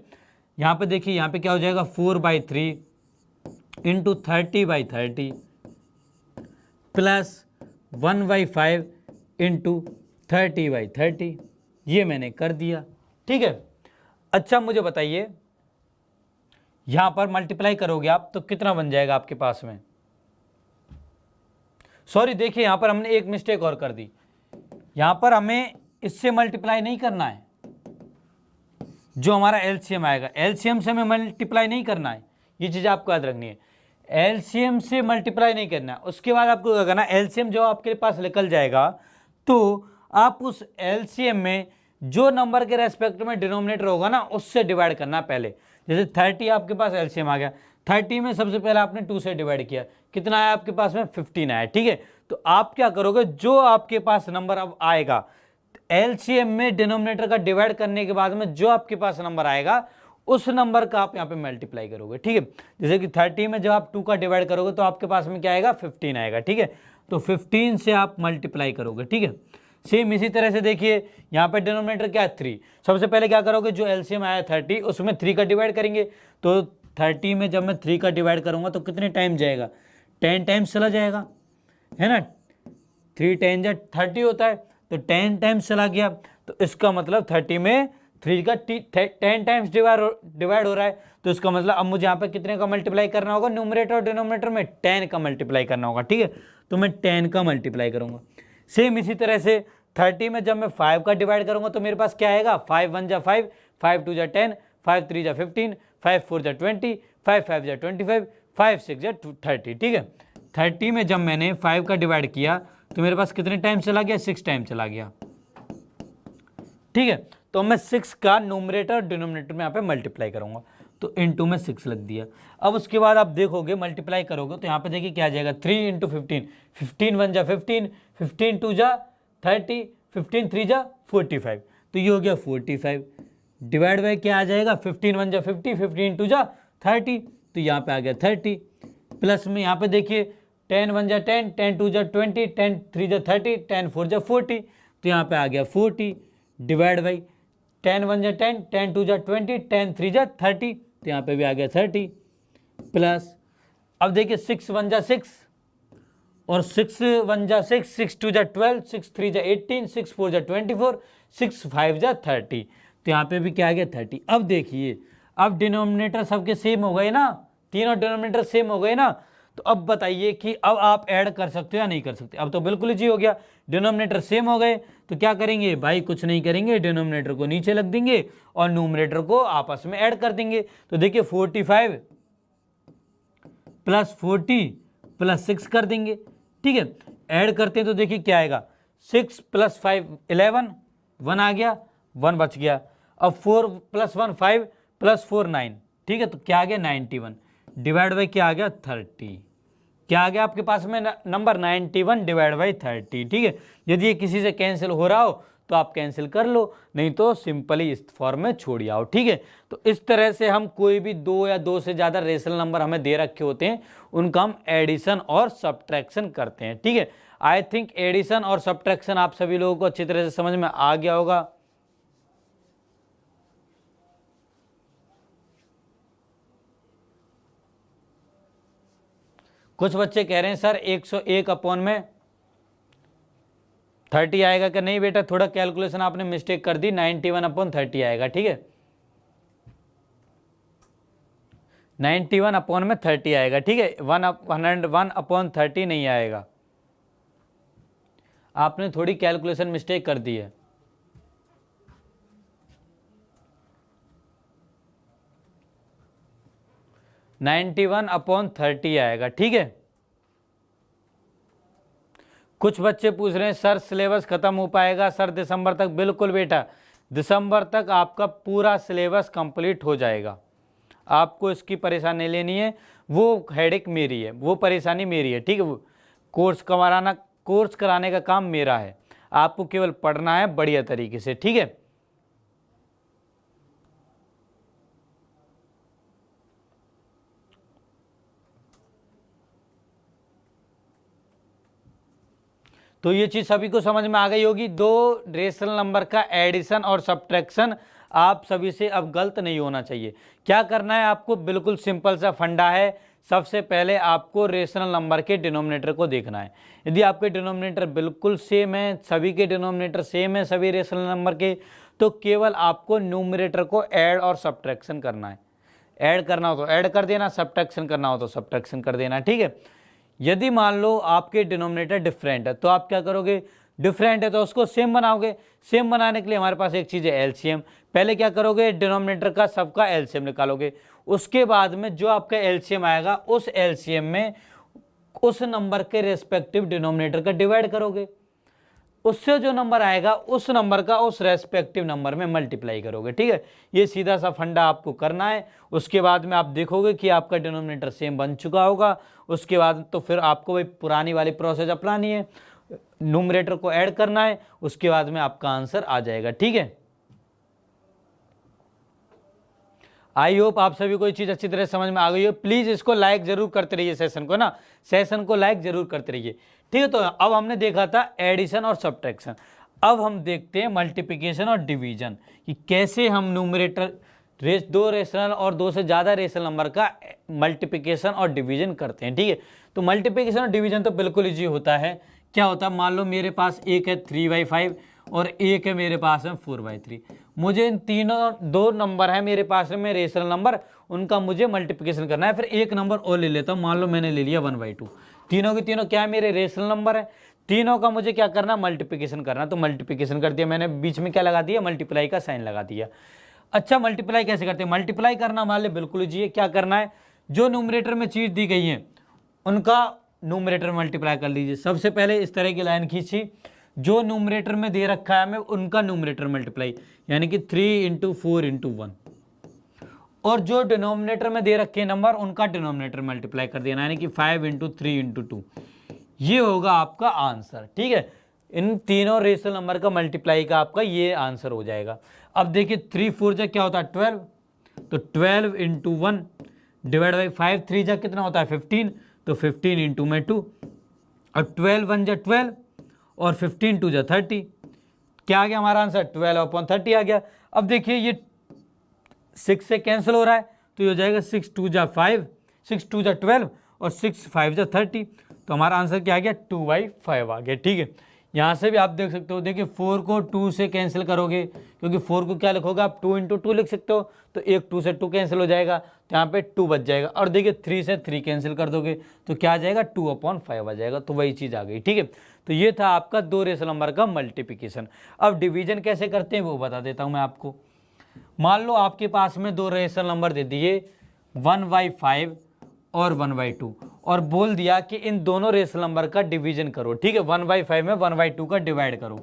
A: यहां पे देखिए, यहां पे क्या हो जाएगा 4/3 इंटू 30/30 प्लस 1/5 इंटू 30/30, ये मैंने कर दिया, ठीक है। अच्छा मुझे बताइए, यहां पर मल्टीप्लाई करोगे आप तो कितना बन जाएगा आपके पास में। सॉरी देखिए, यहां पर हमने एक मिस्टेक और कर दी, यहां पर हमें इससे मल्टीप्लाई नहीं करना है, जो हमारा एलसीएम आएगा, एलसीएम से हमें मल्टीप्लाई नहीं करना है, ये चीज आपको याद रखनी है। एलसीएम से मल्टीप्लाई नहीं करना है, उसके बाद आपको क्या करना है, एलसीएम जो आपके पास निकल जाएगा तो आप उस एलसीएम में जो नंबर के रेस्पेक्ट में डिनोमिनेटर होगा ना, उससे डिवाइड करना पहले। जैसे 30 आपके पास एलसीएम आ गया, 30 में सबसे पहले आपने 2 से डिवाइड किया, कितना आया आपके पास में 15 आया, ठीक है। तो आप क्या करोगे, जो आपके पास नंबर अब आएगा एलसीएम में डिनोमिनेटर का डिवाइड करने के बाद में जो आपके पास नंबर आएगा उस नंबर का आप यहाँ पे मल्टीप्लाई करोगे, ठीक है। जैसे कि 30 में जब आप 2 का डिवाइड करोगे तो आपके पास में क्या आएगा 15 आएगा, ठीक है। तो 15 से आप मल्टीप्लाई करोगे, ठीक है। सेम इसी तरह से देखिए, यहाँ पे डिनोमिनेटर क्या है 3, सबसे पहले क्या करोगे, जो एलसीएम आया 30 उसमें 3 का डिवाइड करेंगे। तो 30 में जब मैं 3 का डिवाइड करूंगा तो कितने टाइम जाएगा, 10 टाइम्स चला जाएगा, है ना। 3 10 जा 30 होता है, तो 10 टाइम्स चला गया। तो इसका मतलब 30 में 3 का 10 टाइम्स डिवाइड हो रहा है, तो इसका मतलब अब मुझे यहाँ पे कितने का मल्टीप्लाई करना होगा, न्यूमरेटर और डिनोमिनेटर में 10 का मल्टीप्लाई करना होगा, ठीक है। तो मैं 10 का मल्टीप्लाई करूंगा। सेम इसी तरह से 30 में जब मैं 5 का डिवाइड करूंगा तो मेरे पास क्या आएगा, 5 1 जा 5, 5 2 जा 10, 5 3 जा 15, 5 4 जा 20, 5 5 जा 25, 5 6 जा 30, ठीक है। 30 में जब मैंने 5 का डिवाइड किया तो मेरे पास कितने टाइम चला गया, 6 टाइम चला गया, ठीक है। तो मैं 6 का न्यूमरेटर और डिनोमिनेटर में यहाँ पे मल्टीप्लाई करूंगा, तो इनटू में 6 लग दिया। अब उसके बाद आप देखोगे मल्टीप्लाई करोगे तो यहाँ पे देखिए क्या आ जाएगा, 3 इंटू 15, 15 1 जा 15, 15 2 जा 30, 15 3 जा 45, तो ये हो गया 45 डिवाइड बाई क्या आ जाएगा, 15 1 जा 50, 15 2 जा 30, तो यहाँ पे आ गया 30, प्लस में यहाँ पे देखिए 10 1 जा 10, 10 2 जा 20, 10 3 जा 30, 10 4 जा 40, तो यहाँ पे आ गया 40 डिवाइड बाई 10 1 जा 10, 10 2 जा 20, 10 3 जा 30, तो यहाँ पे भी आ गया 30, प्लस अब देखिए 6 1 जा 6 और 6 1 जा 6, 6 2 जा 12, 6 3 जा 18, 6 4 जा 24, 6 5 जा 30, तो यहाँ पे भी क्या आ गया 30। अब देखिए, अब डिनोमिनेटर सबके सेम हो गए ना, तीनों डिनोमिनेटर सेम हो गए ना, तो अब बताइए कि अब आप ऐड कर सकते हो या नहीं कर सकते। अब तो बिल्कुल ही हो गया, डिनोमिनेटर सेम हो गए, तो क्या करेंगे भाई, कुछ नहीं करेंगे, डिनोमिनेटर को नीचे रख देंगे और न्यूमरेटर को आपस में ऐड कर देंगे। तो देखिए 45 प्लस 40 प्लस 6 कर देंगे, ठीक है। ऐड करते हैं तो देखिए क्या आएगा, 6 प्लस 5 11, 1 आ गया, 1 बच गया। अब 4 प्लस 1 5 प्लस 4 9, ठीक है। तो क्या आ गया 91 डिवाइड बाई क्या आ गया 30, क्या आ गया आपके पास में नंबर 91 डिवाइड बाई 30, ठीक है। यदि ये किसी से कैंसिल हो रहा हो तो आप कैंसिल कर लो, नहीं तो सिंपली इस फॉर्म में छोड़ आओ, ठीक है। तो इस तरह से हम कोई भी 2 या 2 से ज़्यादा रेशनल नंबर हमें दे रखे होते हैं, उनका हम एडिशन और सब्ट्रैक्शन करते हैं, ठीक है। आई थिंक एडिशन और सब्ट्रैक्शन आप सभी लोगों को अच्छी तरह से समझ में आ गया होगा। कुछ बच्चे कह रहे हैं सर 101 अपॉन में 30 आएगा कि नहीं बेटा, थोड़ा कैलकुलेशन आपने मिस्टेक कर दी, 91 अपॉन 30 आएगा, ठीक है। 91 अपॉन में 30 आएगा, ठीक है। 101 अपॉन 30 नहीं आएगा, आपने थोड़ी कैलकुलेशन मिस्टेक कर दी है। (91 अपॉन 30 आएगा, ठीक है। कुछ बच्चे पूछ रहे हैं सर सिलेबस खत्म हो पाएगा सर दिसंबर तक। बिल्कुल बेटा, दिसंबर तक आपका पूरा सिलेबस कंप्लीट हो जाएगा, आपको इसकी परेशानी लेनी है, वो हेडेक मेरी है, वो परेशानी मेरी है, ठीक है। वो कोर्स कराने का काम मेरा है, आपको केवल पढ़ना है बढ़िया तरीके से, ठीक है। तो ये चीज़ सभी को समझ में आ गई होगी। दो रेशनल नंबर का एडिशन और सब्ट्रैक्शन आप सभी से अब गलत नहीं होना चाहिए। क्या करना है आपको, बिल्कुल सिंपल सा फंडा है। सबसे पहले आपको रेशनल नंबर के डिनोमिनेटर को देखना है। यदि आपके डिनोमिनेटर बिल्कुल सेम है, सभी के डिनोमिनेटर सेम है सभी रेशनल नंबर के, तो केवल आपको न्यूमरेटर को ऐड और सब्ट्रैक्शन करना है। ऐड करना हो तो ऐड कर देना, सब्ट्रैक्शन करना हो तो सब्ट्रैक्शन कर देना, ठीक है। यदि मान लो आपके डिनोमिनेटर डिफरेंट है तो आप क्या करोगे, डिफरेंट है तो उसको सेम बनाओगे। सेम बनाने के लिए हमारे पास एक चीज़ है एलसीएम। पहले क्या करोगे, डिनोमिनेटर का सबका एलसीएम निकालोगे। उसके बाद में जो आपका एलसीएम आएगा उस एलसीएम में उस नंबर के रेस्पेक्टिव डिनोमिनेटर का डिवाइड करोगे। उससे जो नंबर आएगा उस नंबर का उस रेस्पेक्टिव नंबर में मल्टीप्लाई करोगे, ठीक है। ये सीधा सा फंडा आपको करना है। उसके बाद में आप देखोगे कि आपका डिनोमिनेटर सेम बन चुका होगा। उसके बाद तो फिर आपको वही पुरानी वाली प्रोसेस अपनानी है, न्यूमरेटर को ऐड करना है, उसके बाद में आपका आंसर आ जाएगा, ठीक है। आई होप आप सभी को ये चीज़ अच्छी तरह समझ में आ गई हो। प्लीज़ इसको लाइक जरूर करते रहिए, सेशन को ना, सेशन को लाइक जरूर करते रहिए, ठीक है। तो अब हमने देखा था एडिशन और सब्ट्रैक्शन। अब हम देखते हैं मल्टीप्लिकेशन और डिवीजन, कि कैसे हम न्यूमरेटर दो रेशनल और दो से ज़्यादा रेशनल नंबर का मल्टीप्लिकेशन और डिवीजन करते हैं, ठीक है। तो मल्टीप्लिकेशन और डिवीजन तो बिल्कुल ईजी होता है। क्या होता है, मान लो मेरे पास एक है 3/5 और एक है मेरे पास में 4/3। मुझे इन तीनों दो नंबर है मेरे पास में रेशनल नंबर, उनका मुझे मल्टीप्लिकेशन करना है। फिर एक नंबर और ले लेता हूँ, मान लो मैंने ले लिया 1/2। तीनों के तीनों क्या है, मेरे रेशनल नंबर है। तीनों का मुझे क्या करना, मल्टीप्लिकेशन करना। तो मल्टीप्लिकेशन कर दिया मैंने, बीच में क्या लगा दिया, मल्टीप्लाई का साइन लगा दिया। अच्छा, मल्टीप्लाई कैसे करते हैं, मल्टीप्लाई करना हमारे लिए बिल्कुल ईजी है। क्या करना है, जो न्यूमरेटर में चीज़ दी गई है उनका न्यूमरेटर मल्टीप्लाई कर लीजिए। सबसे पहले इस तरह की लाइन खींची, जो न्यूमरेटर में दे रखा है हमें उनका न्यूमरेटर मल्टीप्लाई, यानी कि 3 × 4 × 1, और जो डिनोमिनेटर में दे रखे नंबर उनका डिनोमिनेटर मल्टीप्लाई कर देना, यानी कि 5 × 3 × 2। ये होगा आपका आंसर, ठीक है। इन तीनों रेशनल नंबर का मल्टीप्लाई का आपका ये आंसर हो जाएगा। अब देखिए 3 4 जा क्या होता है 12, तो 12 × 1 डिवाइड बाई 5, 3 जा कितना होता है 15, तो 15 × 2, और 12 1 जा 12 और 15 2 जा 30। क्या आ गया हमारा आंसर, 12/30 आ गया। अब देखिए ये 6 से कैंसिल हो रहा है, तो ये हो जाएगा 6 2 जा 5, 6 2 जा 12 और 6 5 जा 30। तो हमारा आंसर क्या आ गया, 2/5 आ गया, ठीक है। यहाँ से भी आप देख सकते हो, देखिए 4 को 2 से कैंसिल करोगे, क्योंकि 4 को क्या लिखोगे आप 2 × 2 लिख सकते हो, तो एक 2 से 2 कैंसिल हो जाएगा, तो यहाँ पे 2 बच जाएगा। और देखिए 3 से 3 कैंसिल कर दोगे तो क्या आ जाएगा, 2/5 आ जाएगा। तो वही चीज़ आ गई, ठीक है। तो ये था आपका दो रेशनल नंबर का मल्टीप्लिकेशन। अब डिवीजन कैसे करते हैं वो बता देता हूँ मैं आपको। मान लो आपके पास में दो रेशनल नंबर दे दिए 1/5 और 1/2, और बोल दिया कि इन दोनों रेशनल नंबर का डिवीजन करो, ठीक है। 1/5 में 1/2 का डिवाइड करो,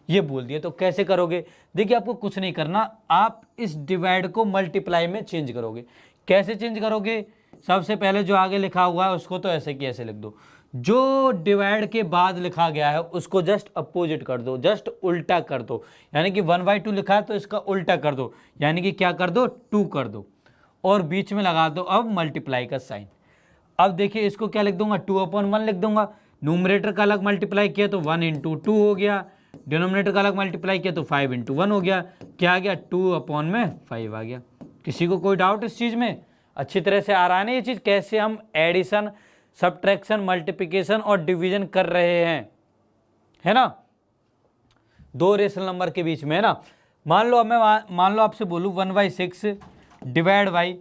A: ये बोल दिया। तो कैसे करोगे, देखिए आपको कुछ नहीं करना, आप इस डिवाइड को मल्टीप्लाई में चेंज करोगे। कैसे चेंज करोगे, सबसे पहले जो आगे लिखा हुआ है उसको तो ऐसे की ऐसे लिख दो, जो डिवाइड के बाद लिखा गया है उसको जस्ट अपोजिट कर दो, जस्ट उल्टा कर दो। यानी कि 1/2 लिखा है तो इसका उल्टा कर दो, यानी कि क्या कर दो, 2 कर दो, और बीच में लगा दो अब मल्टीप्लाई का साइन। अब देखिए इसको क्या लिख दूंगा, 2/1 लिख दूंगा। न्यूमरेटर का अलग मल्टीप्लाई किया तो 1 × 2 हो गया, डिनोमिनेटर का अलग मल्टीप्लाई किया तो 5 × 1 हो गया। क्या आ गया, 2/5 आ गया। किसी को कोई डाउट इस चीज़ में, अच्छी तरह से आ रहा है ना ये चीज़, कैसे हम एडिशन सब्ट्रैक्शन मल्टीप्लिकेशन और डिवीजन कर रहे हैं, है ना, दो रेशनल नंबर के बीच में, है ना। मान लो मान लो आपसे बोलूँ 1/6 डिवाइड बाई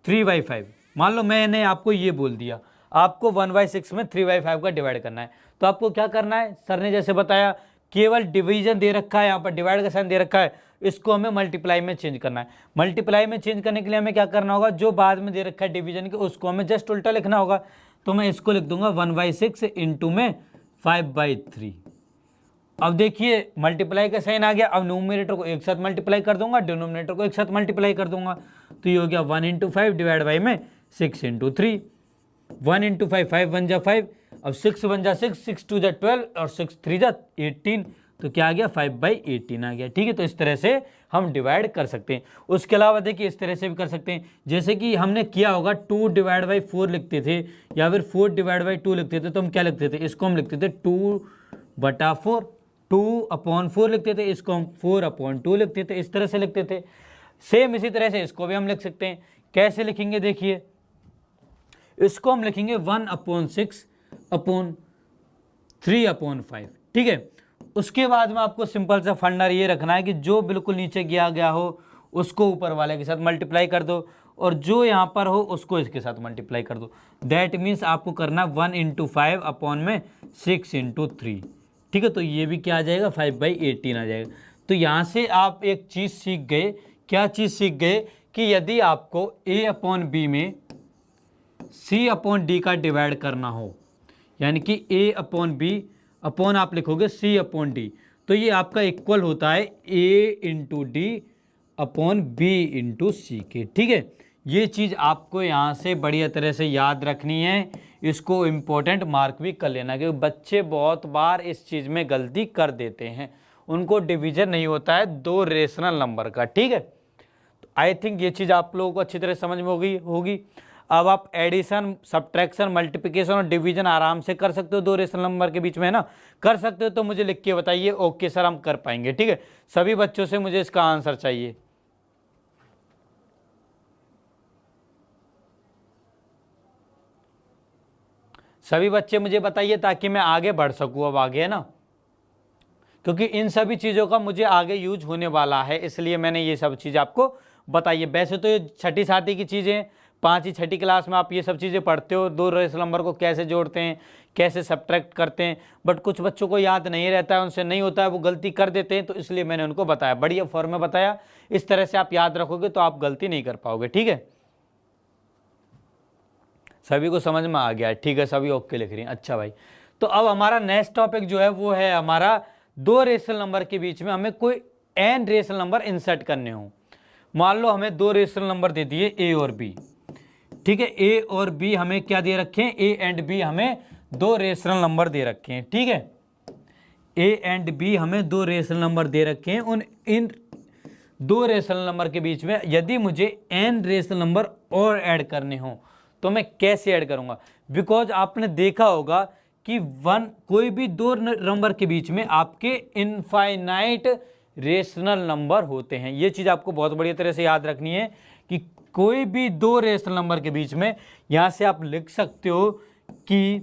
A: 3/5। मान लो मैंने आपको ये बोल दिया, आपको 1/6 में 3/5 का डिवाइड करना है, तो आपको क्या करना है, सर ने जैसे बताया, केवल डिवीजन दे रखा है, यहाँ पर डिवाइड का साइन दे रखा है, इसको हमें मल्टीप्लाई में चेंज करना है। मल्टीप्लाई में चेंज करने के लिए हमें क्या करना होगा, जो बाद में दे रखा है डिवीजन के उसको हमें जस्ट उल्टा लिखना होगा। तो मैं इसको लिख दूंगा 1/6 इंटू में 5/3। अब देखिए मल्टीप्लाई का साइन आ गया। अब न्यूमरेटर को एक साथ मल्टीप्लाई कर दूंगा, डिनोमिनेटर को एक साथ मल्टीप्लाई कर दूंगा, तो ये हो गया 1 × 5 डिवाइड बाई में 6 × 3। 1 × 5, 5 1 जा 5, अब 6 1 जा 6, 6 2 जा 12 और 6 3 जा 18, तो क्या आ गया 5/18 आ गया, ठीक है। तो इस तरह से हम डिवाइड कर सकते हैं। उसके अलावा देखिए इस तरह से भी कर सकते हैं, जैसे कि हमने किया होगा 2 डिवाइड बाई 4 लिखते थे, या फिर 4 डिवाइड बाई 2 लिखते थे, तो हम क्या लिखते थे, इसको हम लिखते थे 2 बटा 4, 2/4 लिखते थे, इसको हम 4/2 लिखते थे, इस तरह से लिखते थे। सेम इसी तरह से इसको भी हम लिख सकते हैं। कैसे लिखेंगे देखिए, इसको हम लिखेंगे 1/6/3/5, ठीक है। उसके बाद में आपको सिंपल सा फंडा ये रखना है कि जो बिल्कुल नीचे किया गया हो उसको ऊपर वाले के साथ मल्टीप्लाई कर दो, और जो यहाँ पर हो उसको इसके साथ मल्टीप्लाई कर दो। दैट मीन्स आपको करना 1 × 5/6 × 3, ठीक है। तो ये भी क्या आ जाएगा, 5/18 आ जाएगा। तो यहाँ से आप एक चीज़ सीख गए। क्या चीज़ सीख गए कि यदि आपको A/B में C/D का डिवाइड करना हो, यानी कि A/B अपॉन आप लिखोगे C/D, तो ये आपका इक्वल होता है A/D/B/C के, ठीक है। ये चीज़ आपको यहाँ से बढ़िया तरह से याद रखनी है, इसको इम्पोर्टेंट मार्क भी कर लेना, क्योंकि बच्चे बहुत बार इस चीज़ में गलती कर देते हैं, उनको डिवीजन नहीं होता है दो रेशनल नंबर का, ठीक है। तो आई थिंक ये चीज़ आप लोगों को अच्छी तरह समझ में होगी। अब आप एडिशन, सब्ट्रैक्शन, मल्टीप्लिकेशन और डिवीजन आराम से कर सकते हो दो रेशनल नंबर के बीच में, है ना। कर सकते हो तो मुझे लिख के बताइए, ओके सर हम कर पाएंगे, ठीक है। सभी बच्चों से मुझे इसका आंसर चाहिए। सभी बच्चे मुझे बताइए ताकि मैं आगे बढ़ सकूं अब आगे, है ना, क्योंकि इन सभी चीज़ों का मुझे आगे यूज होने वाला है, इसलिए मैंने ये सब चीज़ आपको बताइए। वैसे तो ये छठी सातवीं की चीज़ें, 5वीं छठी क्लास में आप ये सब चीज़ें पढ़ते हो, दो रेशनल नंबर को कैसे जोड़ते हैं, कैसे सब्ट्रैक्ट करते हैं, बट कुछ बच्चों को याद नहीं रहता है, उनसे नहीं होता है, वो गलती कर देते हैं, तो इसलिए मैंने उनको बताया, बढ़िया फॉर्म में बताया। इस तरह से आप याद रखोगे तो आप गलती नहीं कर पाओगे, ठीक है। सभी को समझ में आ गया, ठीक है, सभी ओके लिख रही हैं, अच्छा भाई। तो अब हमारा नेक्स्ट टॉपिक जो है वो है हमारा दो रेशनल नंबर के बीच में हमें कोई n रेशनल नंबर इंसर्ट करने हो। मान लो हमें दो रेशनल नंबर दे दिए A और B, ठीक है। A और B हमें क्या दे रखे हैं, A एंड B हमें दो रेशनल नंबर दे रखे हैं, ठीक है। A एंड B हमें दो रेशनल नंबर दे रखे हैं। इन दो रेशनल नंबर के बीच में यदि मुझे n रेशनल नंबर और ऐड करने हो तो मैं कैसे ऐड करूंगा। बिकॉज आपने देखा होगा कि कोई भी दो नंबर के बीच में आपके इनफाइनाइट रेशनल नंबर होते हैं। ये चीज़ आपको बहुत बढ़िया तरह से याद रखनी है कि कोई भी दो रेशनल नंबर के बीच में, यहाँ से आप लिख सकते हो कि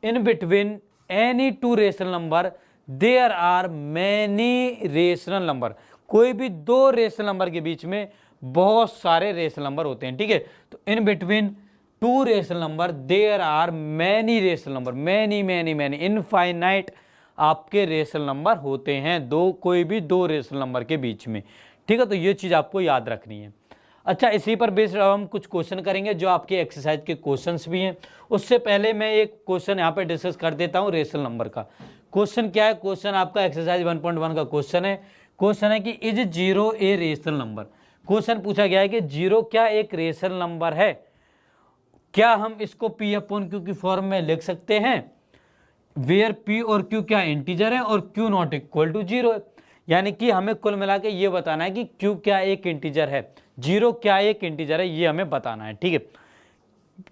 A: in between any two rational number there are many rational number. कोई भी दो रेशनल नंबर के बीच में बहुत सारे रेशनल नंबर होते हैं, ठीक है। तो in between two rational number there are many rational number, many infinite आपके रेशनल नंबर होते हैं, कोई भी दो रेशनल नंबर के बीच में, ठीक है। तो ये चीज़ आपको याद रखनी है। अच्छा, इसी पर बेस्ड हम कुछ क्वेश्चन करेंगे जो आपके एक्सरसाइज के क्वेश्चंस भी हैं। उससे पहले मैं एक क्वेश्चन यहाँ पे डिस्कस कर देता हूँ रेशनल नंबर का। क्वेश्चन क्या है, क्वेश्चन आपका एक्सरसाइज 1.1 का क्वेश्चन है। क्वेश्चन है कि is 0 a rational number. Question पूछा गया है कि 0 क्या एक रेशनल नंबर है। क्या हम इसको P/Q की फॉर्म में लिख सकते हैं, वेयर P और Q क्या इंटीजर है और Q नॉट इक्वल टू 0 है। यानी कि हमें कुल मिला के ये बताना है कि Q क्या एक इंटीजर है, 0 क्या एक इंटीजर है, ये हमें बताना है, ठीक है।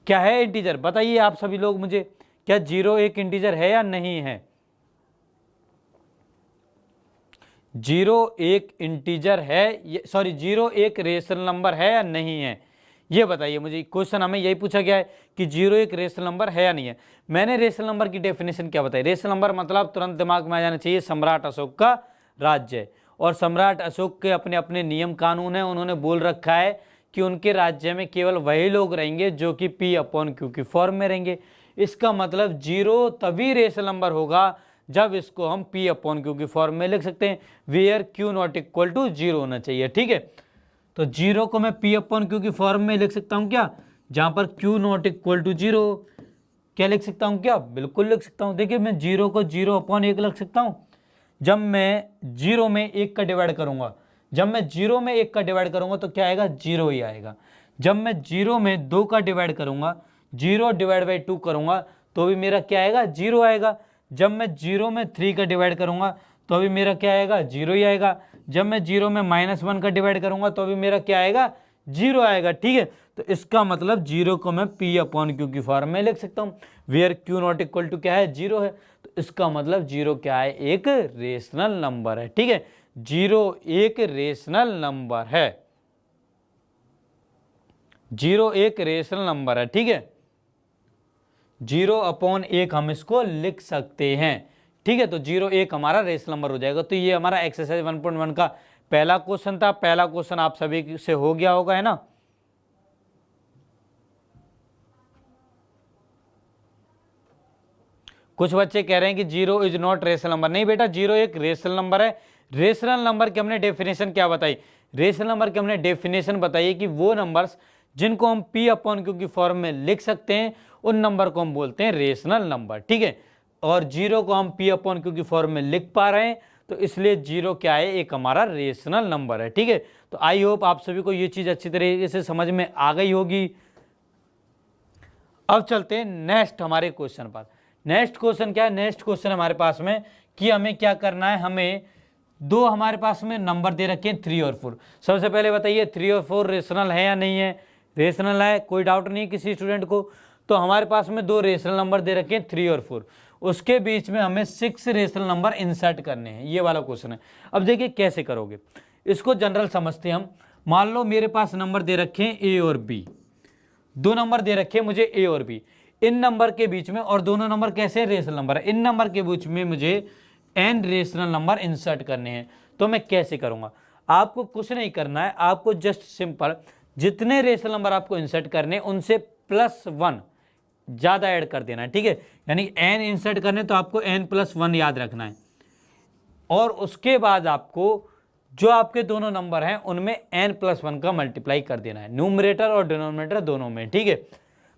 A: क्या है इंटीजर, बताइए आप सभी लोग मुझे, क्या 0 एक इंटीजर है या नहीं है। 0 एक इंटीजर है, सॉरी 0 एक रेशनल नंबर है या नहीं है, ये बताइए मुझे। क्वेश्चन हमें यही पूछा गया है कि 0 एक रेशनल नंबर है या नहीं है। मैंने रेशनल नंबर की डेफिनेशन क्या बताई। रेशनल नंबर मतलब तुरंत दिमाग में आ जाना चाहिए सम्राट अशोक का राज्य, और सम्राट अशोक के अपने अपने नियम कानून हैं। उन्होंने बोल रखा है कि उनके राज्य में केवल वही लोग रहेंगे जो कि P/Q की फॉर्म में रहेंगे। इसका मतलब 0 तभी रेशनल नंबर होगा जब इसको हम P/Q की फॉर्म में लिख सकते हैं, where Q not equal to 0 होना चाहिए, ठीक है। तो 0 को मैं P/Q की फॉर्म में लिख सकता हूँ क्या, जहाँ पर Q नॉट इक्वल टू 0, क्या लिख सकता हूँ क्या, बिल्कुल लिख सकता हूँ। देखिए मैं 0 को 0/1 लिख सकता हूँ। जब मैं 0 में 1 का डिवाइड करूँगा, जब मैं 0 में 1 का डिवाइड करूँगा तो क्या आएगा, 0 ही आएगा। जब मैं 0 में 2 का डिवाइड करूँगा, 0/2 करूँगा तो भी मेरा क्या आएगा, 0 आएगा। जब मैं 0 में 3 का डिवाइड करूँगा तो भी मेरा क्या आएगा, 0 ही आएगा। जब मैं 0 में -1 का डिवाइड करूँगा तो भी मेरा क्या आएगा, जीरो आएगा, ठीक है। तो इसका मतलब जीरो को मैं पी अपॉन क्यू की फॉर्म में लिख सकता हूँ, where Q not equal to क्या है, जीरो है। तो इसका मतलब जीरो क्या है, एक रेशनल नंबर है, ठीक है। जीरो एक रेशनल नंबर है, जीरो एक रेशनल नंबर है, ठीक है। जीरो अपॉन एक हम इसको लिख सकते हैं, ठीक है। तो जीरो एक हमारा रेशनल नंबर हो जाएगा। तो ये हमारा एक्सरसाइज 1.1 का पहला क्वेश्चन था। पहला क्वेश्चन आप सभी से हो गया होगा, है ना। कुछ बच्चे कह रहे हैं कि zero is not rational number. नहीं बेटा, जीरो एक रेशनल नंबर है। रेशनल नंबर की हमने डेफिनेशन क्या बताई, रेशनल नंबर की हमने डेफिनेशन बताई है कि वो नंबर्स जिनको हम पी अपॉन क्यू की फॉर्म में लिख सकते हैं उन नंबर को हम बोलते हैं रेशनल नंबर, ठीक है। और जीरो को हम पी अपॉन क्यू की फॉर्म में लिख पा रहे हैं, तो इसलिए जीरो क्या है, एक हमारा रेशनल नंबर है, ठीक है। तो आई होप आप सभी को ये चीज अच्छी तरीके से समझ में आ गई होगी। अब चलते हैं नेक्स्ट हमारे क्वेश्चन पर। नेक्स्ट क्वेश्चन क्या है, नेक्स्ट क्वेश्चन हमारे पास में कि हमें क्या करना है, हमें दो हमारे पास में नंबर दे रखे हैं 3 और 4। सबसे पहले बताइए 3 और 4 रेशनल है या नहीं है, रेशनल है, कोई डाउट नहीं किसी स्टूडेंट को। तो हमारे पास में दो रेशनल नंबर दे रखे हैं 3 और 4, उसके बीच में हमें 6 रेशनल नंबर इंसर्ट करने हैं, ये वाला क्वेश्चन है। अब देखिए कैसे करोगे इसको, जनरल समझते हैं हम। मान लो मेरे पास नंबर दे रखे हैं ए और बी, दो नंबर दे रखे हैं मुझे ए और बी। इन नंबर के बीच में, और दोनों नंबर कैसे रेशनल नंबर है, इन नंबर के बीच में मुझे एन रेशनल नंबर इंसर्ट करने हैं। तो मैं कैसे करूंगा, आपको कुछ नहीं करना है, आपको जस्ट सिंपल जितने रेशनल नंबर आपको इंसर्ट करने उनसे +1 ज्यादा ऐड कर देना है, ठीक है। यानी एन इंसर्ट करने तो आपको n+1 याद रखना है, और उसके बाद आपको जो आपके दोनों नंबर हैं उनमें n+1 का मल्टीप्लाई कर देना है, न्यूमरेटर और डिनोमिनेटर दोनों में, ठीक है।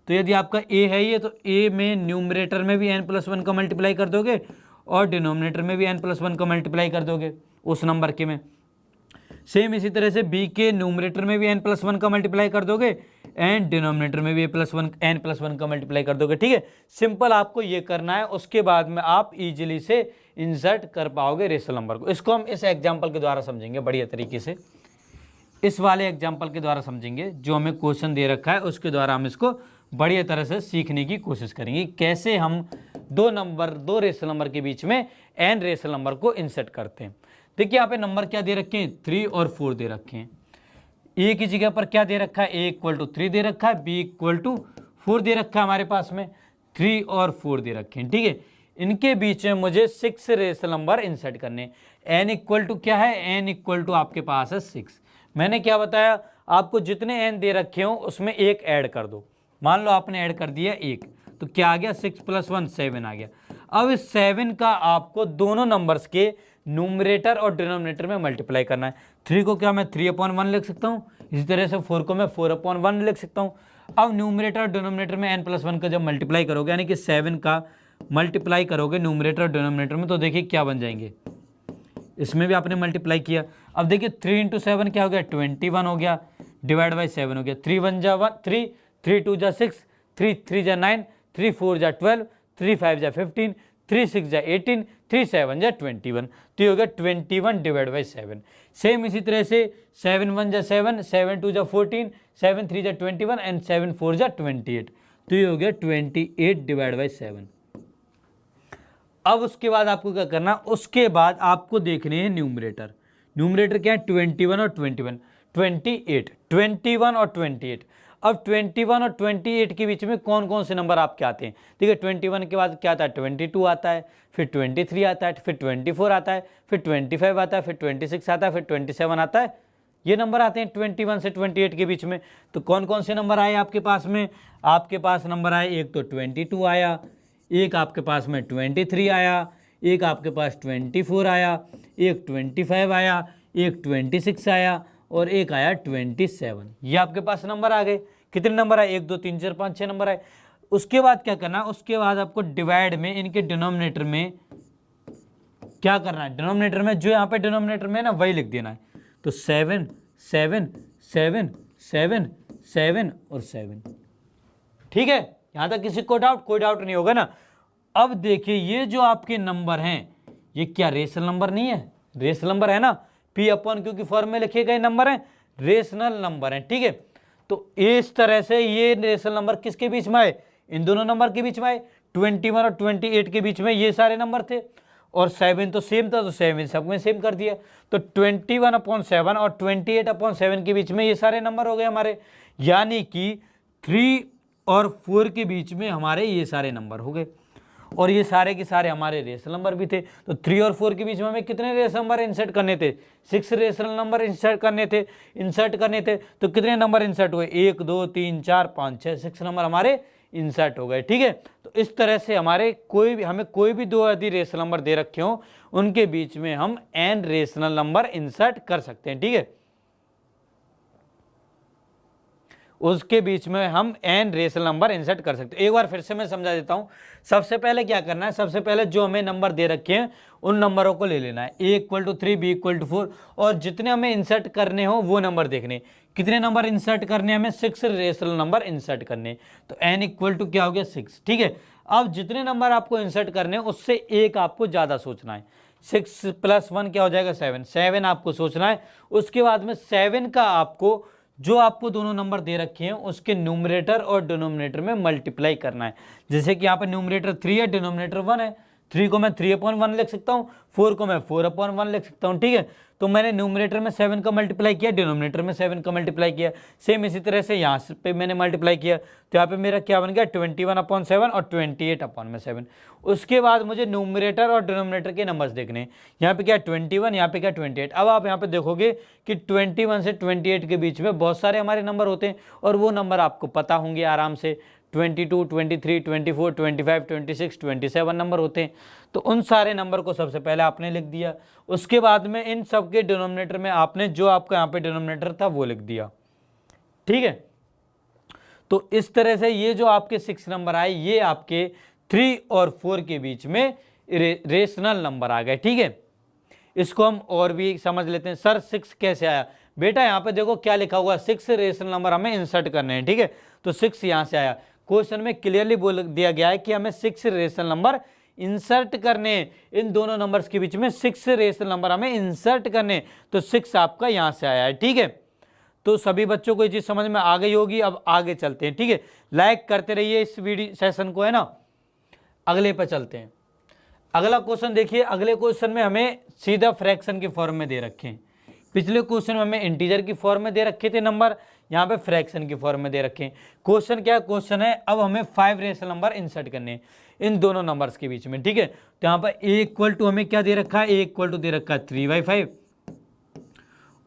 A: तो यदि आपका a है ये, तो a में न्यूमरेटर में भी n+1 का मल्टीप्लाई कर दोगे और डिनोमिनेटर में भी n+1 का मल्टीप्लाई कर दोगे उस नंबर के में। सेम इसी तरह से b के न्यूमरेटर में भी n+1 का मल्टीप्लाई कर दोगे एंड डिनोमिनेटर में भी n+1 का मल्टीप्लाई कर दोगे, ठीक है। सिंपल आपको ये करना है, उसके बाद में आप इजीली से इंसर्ट कर पाओगे रेशनल नंबर को। इसको हम इस एग्जाम्पल के द्वारा समझेंगे बढ़िया तरीके से, इस वाले एग्जाम्पल के द्वारा समझेंगे, जो हमें क्वेश्चन दे रखा है उसके द्वारा हम इसको बढ़िया तरह से सीखने की कोशिश करेंगे, कैसे हम दो रेशनल नंबर के बीच में एन रेशनल नंबर को इंसर्ट करते हैं। देखिए यहाँ पे नंबर क्या दे रखे हैं, 3 और 4 दे रखे हैं। ए की जगह पर क्या दे रखा है, ए इक्वल टू 3 दे रखा है, बी इक्वल टू 4 दे रखा है, हमारे पास में 3 और 4 दे रखे हैं, ठीक है। इनके बीच में मुझे 6 रेशनल नंबर इंसर्ट करने। एन इक्वल टू क्या है, एन इक्वल टू आपके पास है 6। मैंने क्या बताया आपको, जितने एन दे रखे हो उसमें एक ऐड कर दो। मान लो आपने ऐड कर दिया 1, तो क्या आ गया, 6 + 1 7 आ गया। अब इस 7 का आपको दोनों नंबर्स के न्यूमरेटर और डिनोमिनेटर में मल्टीप्लाई करना है। 3 को क्या मैं 3/1 लिख सकता हूँ, इसी तरह से 4 को मैं 4/1 लिख सकता हूँ। अब न्यूमरेटर और डिनोमिनेटर में n+1 का जब मल्टीप्लाई करोगे, यानी कि 7 का मल्टीप्लाई करोगे न्यूमरेटर और डिनोमिनेटर में, तो देखिए क्या बन जाएंगे, इसमें भी आपने मल्टीप्लाई किया। अब देखिए 3 × 7 क्या हो गया, 21 हो गया, डिवाइड बाई 7 हो गया। 3 1 जा 1 3, 3 2 जा 6, 3 3 जा 9, 3 4 जा 12, 3 5 जा 15, 3 6 जा 18, 3 7 जा 21। तो ये हो गया 21 डिवाइड बाई 7। सेम इसी तरह से 7 1 जा 7, 7 2 जा 14, 7 3 जा 21 एंड 7 4 जा 28। तो ये हो गया 28 डिवाइड बाई 7। अब उसके बाद आपको क्या करना, उसके बाद आपको देखने हैं न्यूमरेटर। न्यूमरेटर क्या है, 21 और 21, 28, 21 और 28। अब 21 और 28 के बीच में कौन कौन से नंबर आपके आते हैं, देखिए 21 के बाद क्या आता है, 22 आता है, फिर 23 आता है, फिर 24 आता है, फिर 25 आता है, फिर 26 आता है, फिर 27 आता है। ये नंबर आते हैं 21 से 28 के बीच में। तो कौन कौन से नंबर आए आपके पास में, आपके पास नंबर आए, एक तो 22 आया, एक आपके पास में 23 आया, एक आपके पास 24 आया, एक 25 आया, एक 26 आया और एक आया 27। ये आपके पास नंबर आ गए। कितने नंबर आए, 1 2 3 4 5 6 नंबर आए। उसके बाद क्या करना, उसके बाद आपको डिवाइड में इनके डिनोमिनेटर में क्या करना है, डिनोमिनेटर में जो यहाँ पे डिनोमिनेटर में ना वही लिख देना है। तो 7 7 7 7 7 और 7, ठीक है। यहां तक किसी को डाउट, कोई डाउट नहीं होगा ना। अब देखिए ये जो आपके नंबर हैं ये क्या रेशनल नंबर नहीं है, रेशनल नंबर है ना, P/Q की फॉर्म में लिखे गए नंबर हैं, रेशनल नंबर हैं, ठीक है। तो इस तरह से ये रेशनल नंबर किसके बीच में आए, इन दोनों नंबर के बीच में आए, 21 और 28 के बीच में ये सारे नंबर थे, और 7 तो सेम था, तो 7 सब में सेम कर दिया। तो 21/7 और 28/7 के बीच में ये सारे नंबर हो गए हमारे, यानी कि 3 और 4 के बीच में हमारे ये सारे नंबर हो गए, और ये सारे के सारे हमारे रेशनल नंबर भी थे। तो 3 और 4 के बीच में हमें कितने रेशनल नंबर इंसर्ट करने थे, 6 रेशनल नंबर इंसर्ट करने थे। तो कितने नंबर इंसर्ट हुए, 1 2 3 4 5 6, 6 नंबर हमारे इंसर्ट हो गए, ठीक है। तो इस तरह से हमें कोई भी दो यदि रेशनल नंबर दे रखे हो, उनके बीच में हम n रेशनल नंबर इंसर्ट कर सकते हैं, ठीक है। उसके बीच में हम n रेशनल नंबर इंसर्ट कर सकते हैं। एक बार फिर से मैं समझा देता हूं। सबसे पहले क्या करना है, सबसे पहले जो हमें नंबर दे रखे हैं उन नंबरों को ले लेना है, a = 3 b = 4, और जितने हमें इंसर्ट करने हो वो नंबर देखने। कितने नंबर इंसर्ट करने हमें, 6 रेशनल नंबर इंसर्ट करने। तो n = क्या हो गया, 6, ठीक है। अब जितने नंबर आपको इंसर्ट करने उससे एक आपको ज्यादा सोचना है। 6 + 1 क्या हो जाएगा, 7 आपको सोचना है। उसके बाद में 7 का आपको जो आपको दोनों नंबर दे रखे हैं उसके न्यूमरेटर और डिनोमिनेटर में मल्टीप्लाई करना है। जैसे कि यहाँ पर न्यूमरेटर 3 है, डिनोमिनेटर 1 है। 3 को मैं 3/1 लिख सकता हूँ, 4 को मैं 4/1 लिख सकता हूँ, ठीक है। तो मैंने न्यूमरेटर में 7 का मल्टीप्लाई किया, डिनोमिनेटर में 7 का मल्टीप्लाई किया। सेम इसी तरह से यहाँ पे मैंने मल्टीप्लाई किया, तो यहाँ पे मेरा क्या बन गया, 21/7 और 28/7। उसके बाद मुझे न्यूमरेटर और डिनोमिनेटर के नंबर्स देखने हैं। यहाँ पे क्या 21, यहाँ पे क्या 28। अब आप यहाँ पे देखोगे कि 21 से 28 के बीच में बहुत सारे हमारे नंबर होते हैं, और वो नंबर आपको पता होंगे आराम से। 22, 23, 24, 25, 26, 27 नंबर होते हैं। तो उन सारे नंबर को सबसे पहले आपने लिख दिया। उसके बाद में इन सब के डिनोमिनेटर में आपने जो आपका यहाँ पे डिनोमिनेटर था वो लिख दिया, ठीक है। तो इस तरह से ये जो आपके 6 नंबर आए, ये आपके 3 और 4 के बीच में रेशनल नंबर आ गए, ठीक है। इसको हम और भी समझ लेते हैं। सर 6 कैसे आया, बेटा यहाँ पे देखो क्या लिखा हुआ, 6 रेशनल नंबर हमें इंसर्ट करने हैं, ठीक है। तो 6 यहाँ से आया। क्वेश्चन में क्लियरली बोल दिया गया है कि हमें 6 रेशनल नंबर इंसर्ट करने, इन दोनों नंबर्स के बीच में 6 रेशनल नंबर हमें इंसर्ट करने। तो 6 आपका यहाँ से आया है, ठीक है। तो सभी बच्चों को ये चीज समझ में आ गई होगी। अब आगे चलते हैं, ठीक है। लाइक करते रहिए इस वीडियो सेशन को, है ना। अगले पे चलते हैं। अगला क्वेश्चन देखिए। अगले क्वेश्चन में हमें सीधा फ्रैक्शन के फॉर्म में दे रखे हैं। पिछले क्वेश्चन में हमें इंटीजर की फॉर्म में दे रखे थे नंबर, यहाँ पे फ्रैक्शन की फॉर्म में दे रखे हैं। क्वेश्चन क्या क्वेश्चन है, अब हमें 5 रेशनल नंबर इंसर्ट करने हैं इन दोनों नंबर्स के बीच में, ठीक है। तो यहाँ पर a = हमें क्या दे रखा है, a = दे रखा है 3/5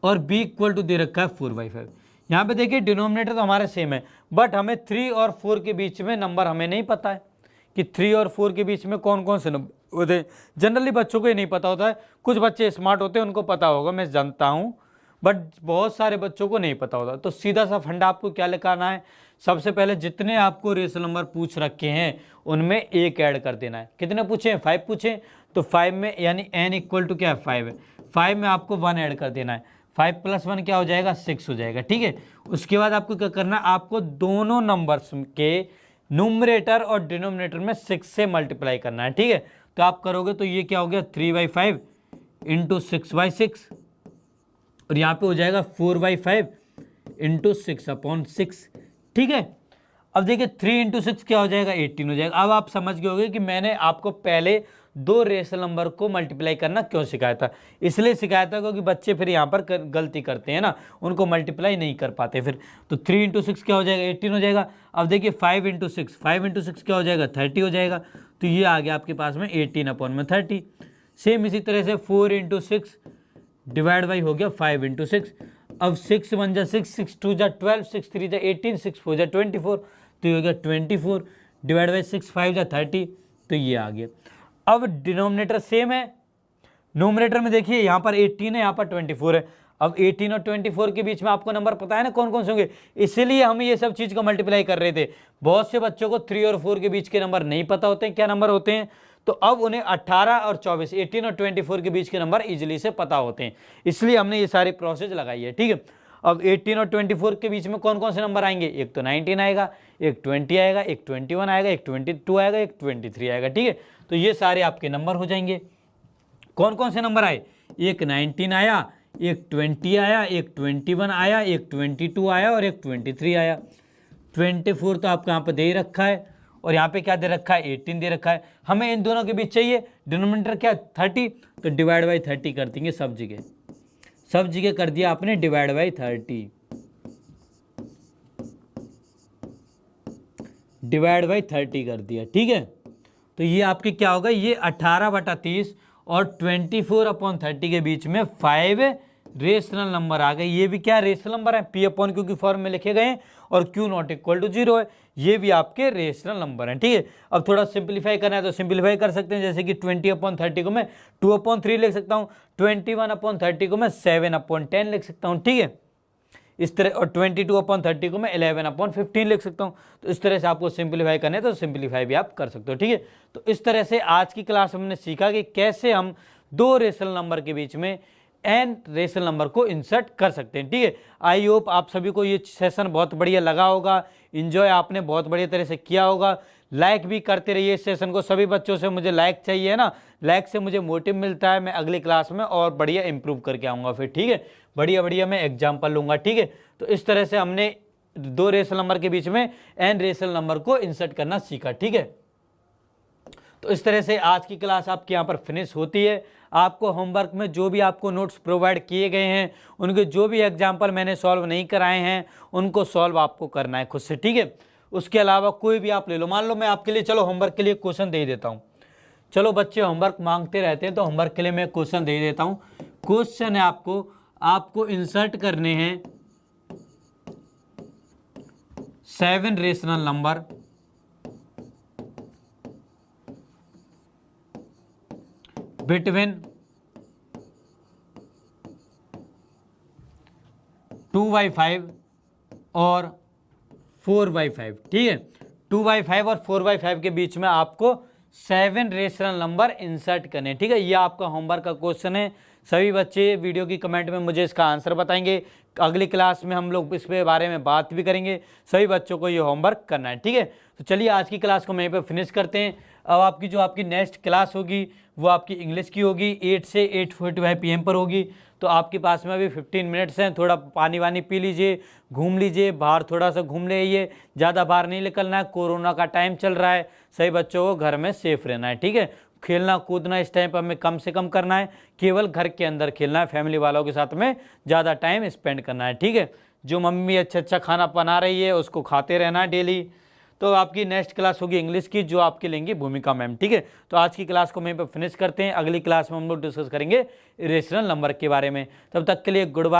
A: और b = दे रखा है 4/5। यहाँ पे देखिए डिनोमिनेटर तो हमारे सेम है, बट हमें 3 और 4 के बीच में नंबर हमें नहीं पता है कि 3 और 4 के बीच में कौन कौन से नंबर होते हैं। जनरली बच्चों को ये नहीं पता होता है। कुछ बच्चे स्मार्ट होते हैं, उनको पता होगा, मैं जानता हूँ, बट बहुत सारे बच्चों को नहीं पता होता। तो सीधा सा फंडा आपको क्या लिखाना है, सबसे पहले जितने आपको रेशनल नंबर पूछ रखे हैं उनमें एक ऐड कर देना है। कितने पूछे, 5 पूछे, तो 5 में यानी n = क्या है, 5 है। 5 में आपको 1 ऐड कर देना है। 5 + 1 क्या हो जाएगा, 6 हो जाएगा, ठीक है। उसके बाद आपको क्या करना है, आपको दोनों नंबर्स के न्यूमरेटर और डिनोमिनेटर में 6 से मल्टीप्लाई करना है, ठीक है। तो आप करोगे तो ये क्या हो गया, 3/5 × 6/6, और यहाँ पे हो जाएगा 4/5 × 6/6, ठीक है। अब देखिए 3 × 6 क्या हो जाएगा, 18 हो जाएगा। अब आप समझ गए होंगे कि मैंने आपको पहले 2 रेशनल नंबर को मल्टीप्लाई करना क्यों सिखाया था। इसलिए सिखाया था क्योंकि बच्चे फिर यहाँ पर गलती करते हैं ना, उनको मल्टीप्लाई नहीं कर पाते फिर। तो 3 × 6 क्या हो जाएगा, 18 हो जाएगा। अब देखिए 5 × 6, 5 × 6 क्या हो जाएगा, 30 हो जाएगा। तो ये आ गया आपके पास में 18/30। सेम इसी तरह से 4 × 6 डिवाइड बाई हो गया 5 × 6। अब 6 × 1 = 6, 6 × 2 = 12, 6 × 3 = 18, 6 × 4 = 24। तो ये हो गया 24 डिवाइड बाई 6, 5 = 30। तो ये आ गया। अब डिनोमिनेटर सेम है, न्यूमरेटर में देखिए यहाँ पर 18 है, यहाँ पर 24 है। अब 18 और 24 के बीच में आपको नंबर पता है ना कौन कौन से होंगे, इसीलिए हम ये सब चीज़ को मल्टीप्लाई कर रहे थे। बहुत से बच्चों को 3 और 4 के बीच के नंबर नहीं पता होते हैं, क्या नंबर होते हैं। तो अब उन्हें 18 और 24, 18 और 24 के बीच के नंबर इजीली से पता होते हैं, इसलिए हमने ये सारी प्रोसेस लगाई है, ठीक है। अब 18 और 24 के बीच में कौन कौन से नंबर आएंगे, एक तो 19 आएगा, एक 20 आएगा, एक 21 आएगा, एक 22 आएगा, एक 23 आएगा, ठीक है। तो ये सारे आपके नंबर हो जाएंगे। कौन कौन से नंबर आए, एक 19 आया, एक 20 आया, एक 21 आया, एक 22 आया और एक 23 आया। 24 तो आपको यहाँ पर दे ही रखा है और यहाँ पे क्या दे रखा है, 18 दे रखा है। हमें इन दोनों के बीच चाहिए डिनोमिनेटर क्या, 30, तो डिवाइड बाई 30 कर देंगे सब जगह कर दिया आपने डिवाइड बाई 30, डिवाइड बाई 30 कर दिया, ठीक है। तो ये आपके क्या होगा, ये 18/30 और 24/30 के बीच में 5 रेशनल नंबर आ गए। ये भी क्या रेशनल नंबर है, पी अपॉन क्यू की फॉर्म में लिखे गए हैं और क्यू नॉट इक्वल टू 0 है। ये भी आपके रेशनल नंबर हैं, ठीक है। अब थोड़ा सिंप्लीफाई करना है तो सिंप्लीफाई कर सकते हैं, जैसे कि 20/30 को मैं 2/3 लिख सकता हूँ, 21/30 को मैं 7/10 लिख सकता हूँ, ठीक है इस तरह, और 22/30 को मैं 11/15 लिख सकता हूँ। तो इस तरह से आपको सिंप्लीफाई करना है तो सिंप्लीफाई भी आप कर सकते हो, ठीक है। तो इस तरह से आज की क्लास में हमने सीखा कि कैसे हम दो रेशनल नंबर के बीच में n रेशनल नंबर को इंसर्ट कर सकते हैं, ठीक है। आई होप आप सभी को ये सेशन बहुत बढ़िया लगा होगा, इन्जॉय आपने बहुत बढ़िया तरह से किया होगा। लाइक भी करते रहिए इस सेशन को, सभी बच्चों से मुझे लाइक चाहिए ना, लाइक से मुझे मोटिव मिलता है, मैं अगली क्लास में और बढ़िया इंप्रूव करके आऊँगा फिर, ठीक है। बढ़िया मैं एग्जाम्पल लूँगा, ठीक है। तो इस तरह से हमने दो रेशनल नंबर के बीच में n रेशनल नंबर को इंसर्ट करना सीखा, ठीक है। तो इस तरह से आज की क्लास आपके यहाँ पर फिनिश होती है। आपको होमवर्क में जो भी आपको नोट्स प्रोवाइड किए गए हैं, उनके जो भी एग्जाम्पल मैंने सॉल्व नहीं कराए हैं, उनको सॉल्व आपको करना है खुद से, ठीक है। उसके अलावा कोई भी आप ले लो, मान लो मैं आपके लिए चलो होमवर्क के लिए क्वेश्चन दे देता हूँ। चलो बच्चे होमवर्क मांगते रहते हैं तो होमवर्क के लिए मैं क्वेश्चन दे देता हूँ। क्वेश्चन है आपको इंसर्ट करने हैं 7 रेशनल नंबर बिटवीन 2/5 और 4/5, ठीक है। 2/5 और 4/5 के बीच में आपको 7 रेशनल नंबर इंसर्ट करने, ठीक है। ये आपका होमवर्क का क्वेश्चन है। सभी बच्चे वीडियो की कमेंट में मुझे इसका आंसर बताएंगे। अगली क्लास में हम लोग इस पे बारे में बात भी करेंगे। सभी बच्चों को ये होमवर्क करना है, ठीक है। तो चलिए आज की क्लास को यहीं पे फिनिश करते हैं। अब आपकी नेक्स्ट क्लास होगी वो आपकी इंग्लिश की होगी, 8 से 8:45 PM पर होगी। तो आपके पास में अभी 15 मिनट्स हैं, थोड़ा पानी वानी पी लीजिए, घूम लीजिए, बाहर थोड़ा सा घूम ले आइए, ज़्यादा बाहर नहीं निकलना है, कोरोना का टाइम चल रहा है, सही बच्चों को घर में सेफ रहना है, ठीक है। खेलना कूदना इस टाइम पर हमें कम से कम करना है, केवल घर के अंदर खेलना है, फैमिली वालों के साथ में ज़्यादा टाइम स्पेंड करना है, ठीक है। जो मम्मी अच्छा खाना बना रही है उसको खाते रहना है डेली। तो आपकी नेक्स्ट क्लास होगी इंग्लिश की, जो आपकी लेंगी भूमिका मैम, ठीक है। तो आज की क्लास को मैं पे फिनिश करते हैं। अगली क्लास में हम लोग डिस्कस करेंगे रेशनल नंबर के बारे में। तब तक के लिए गुड बाय।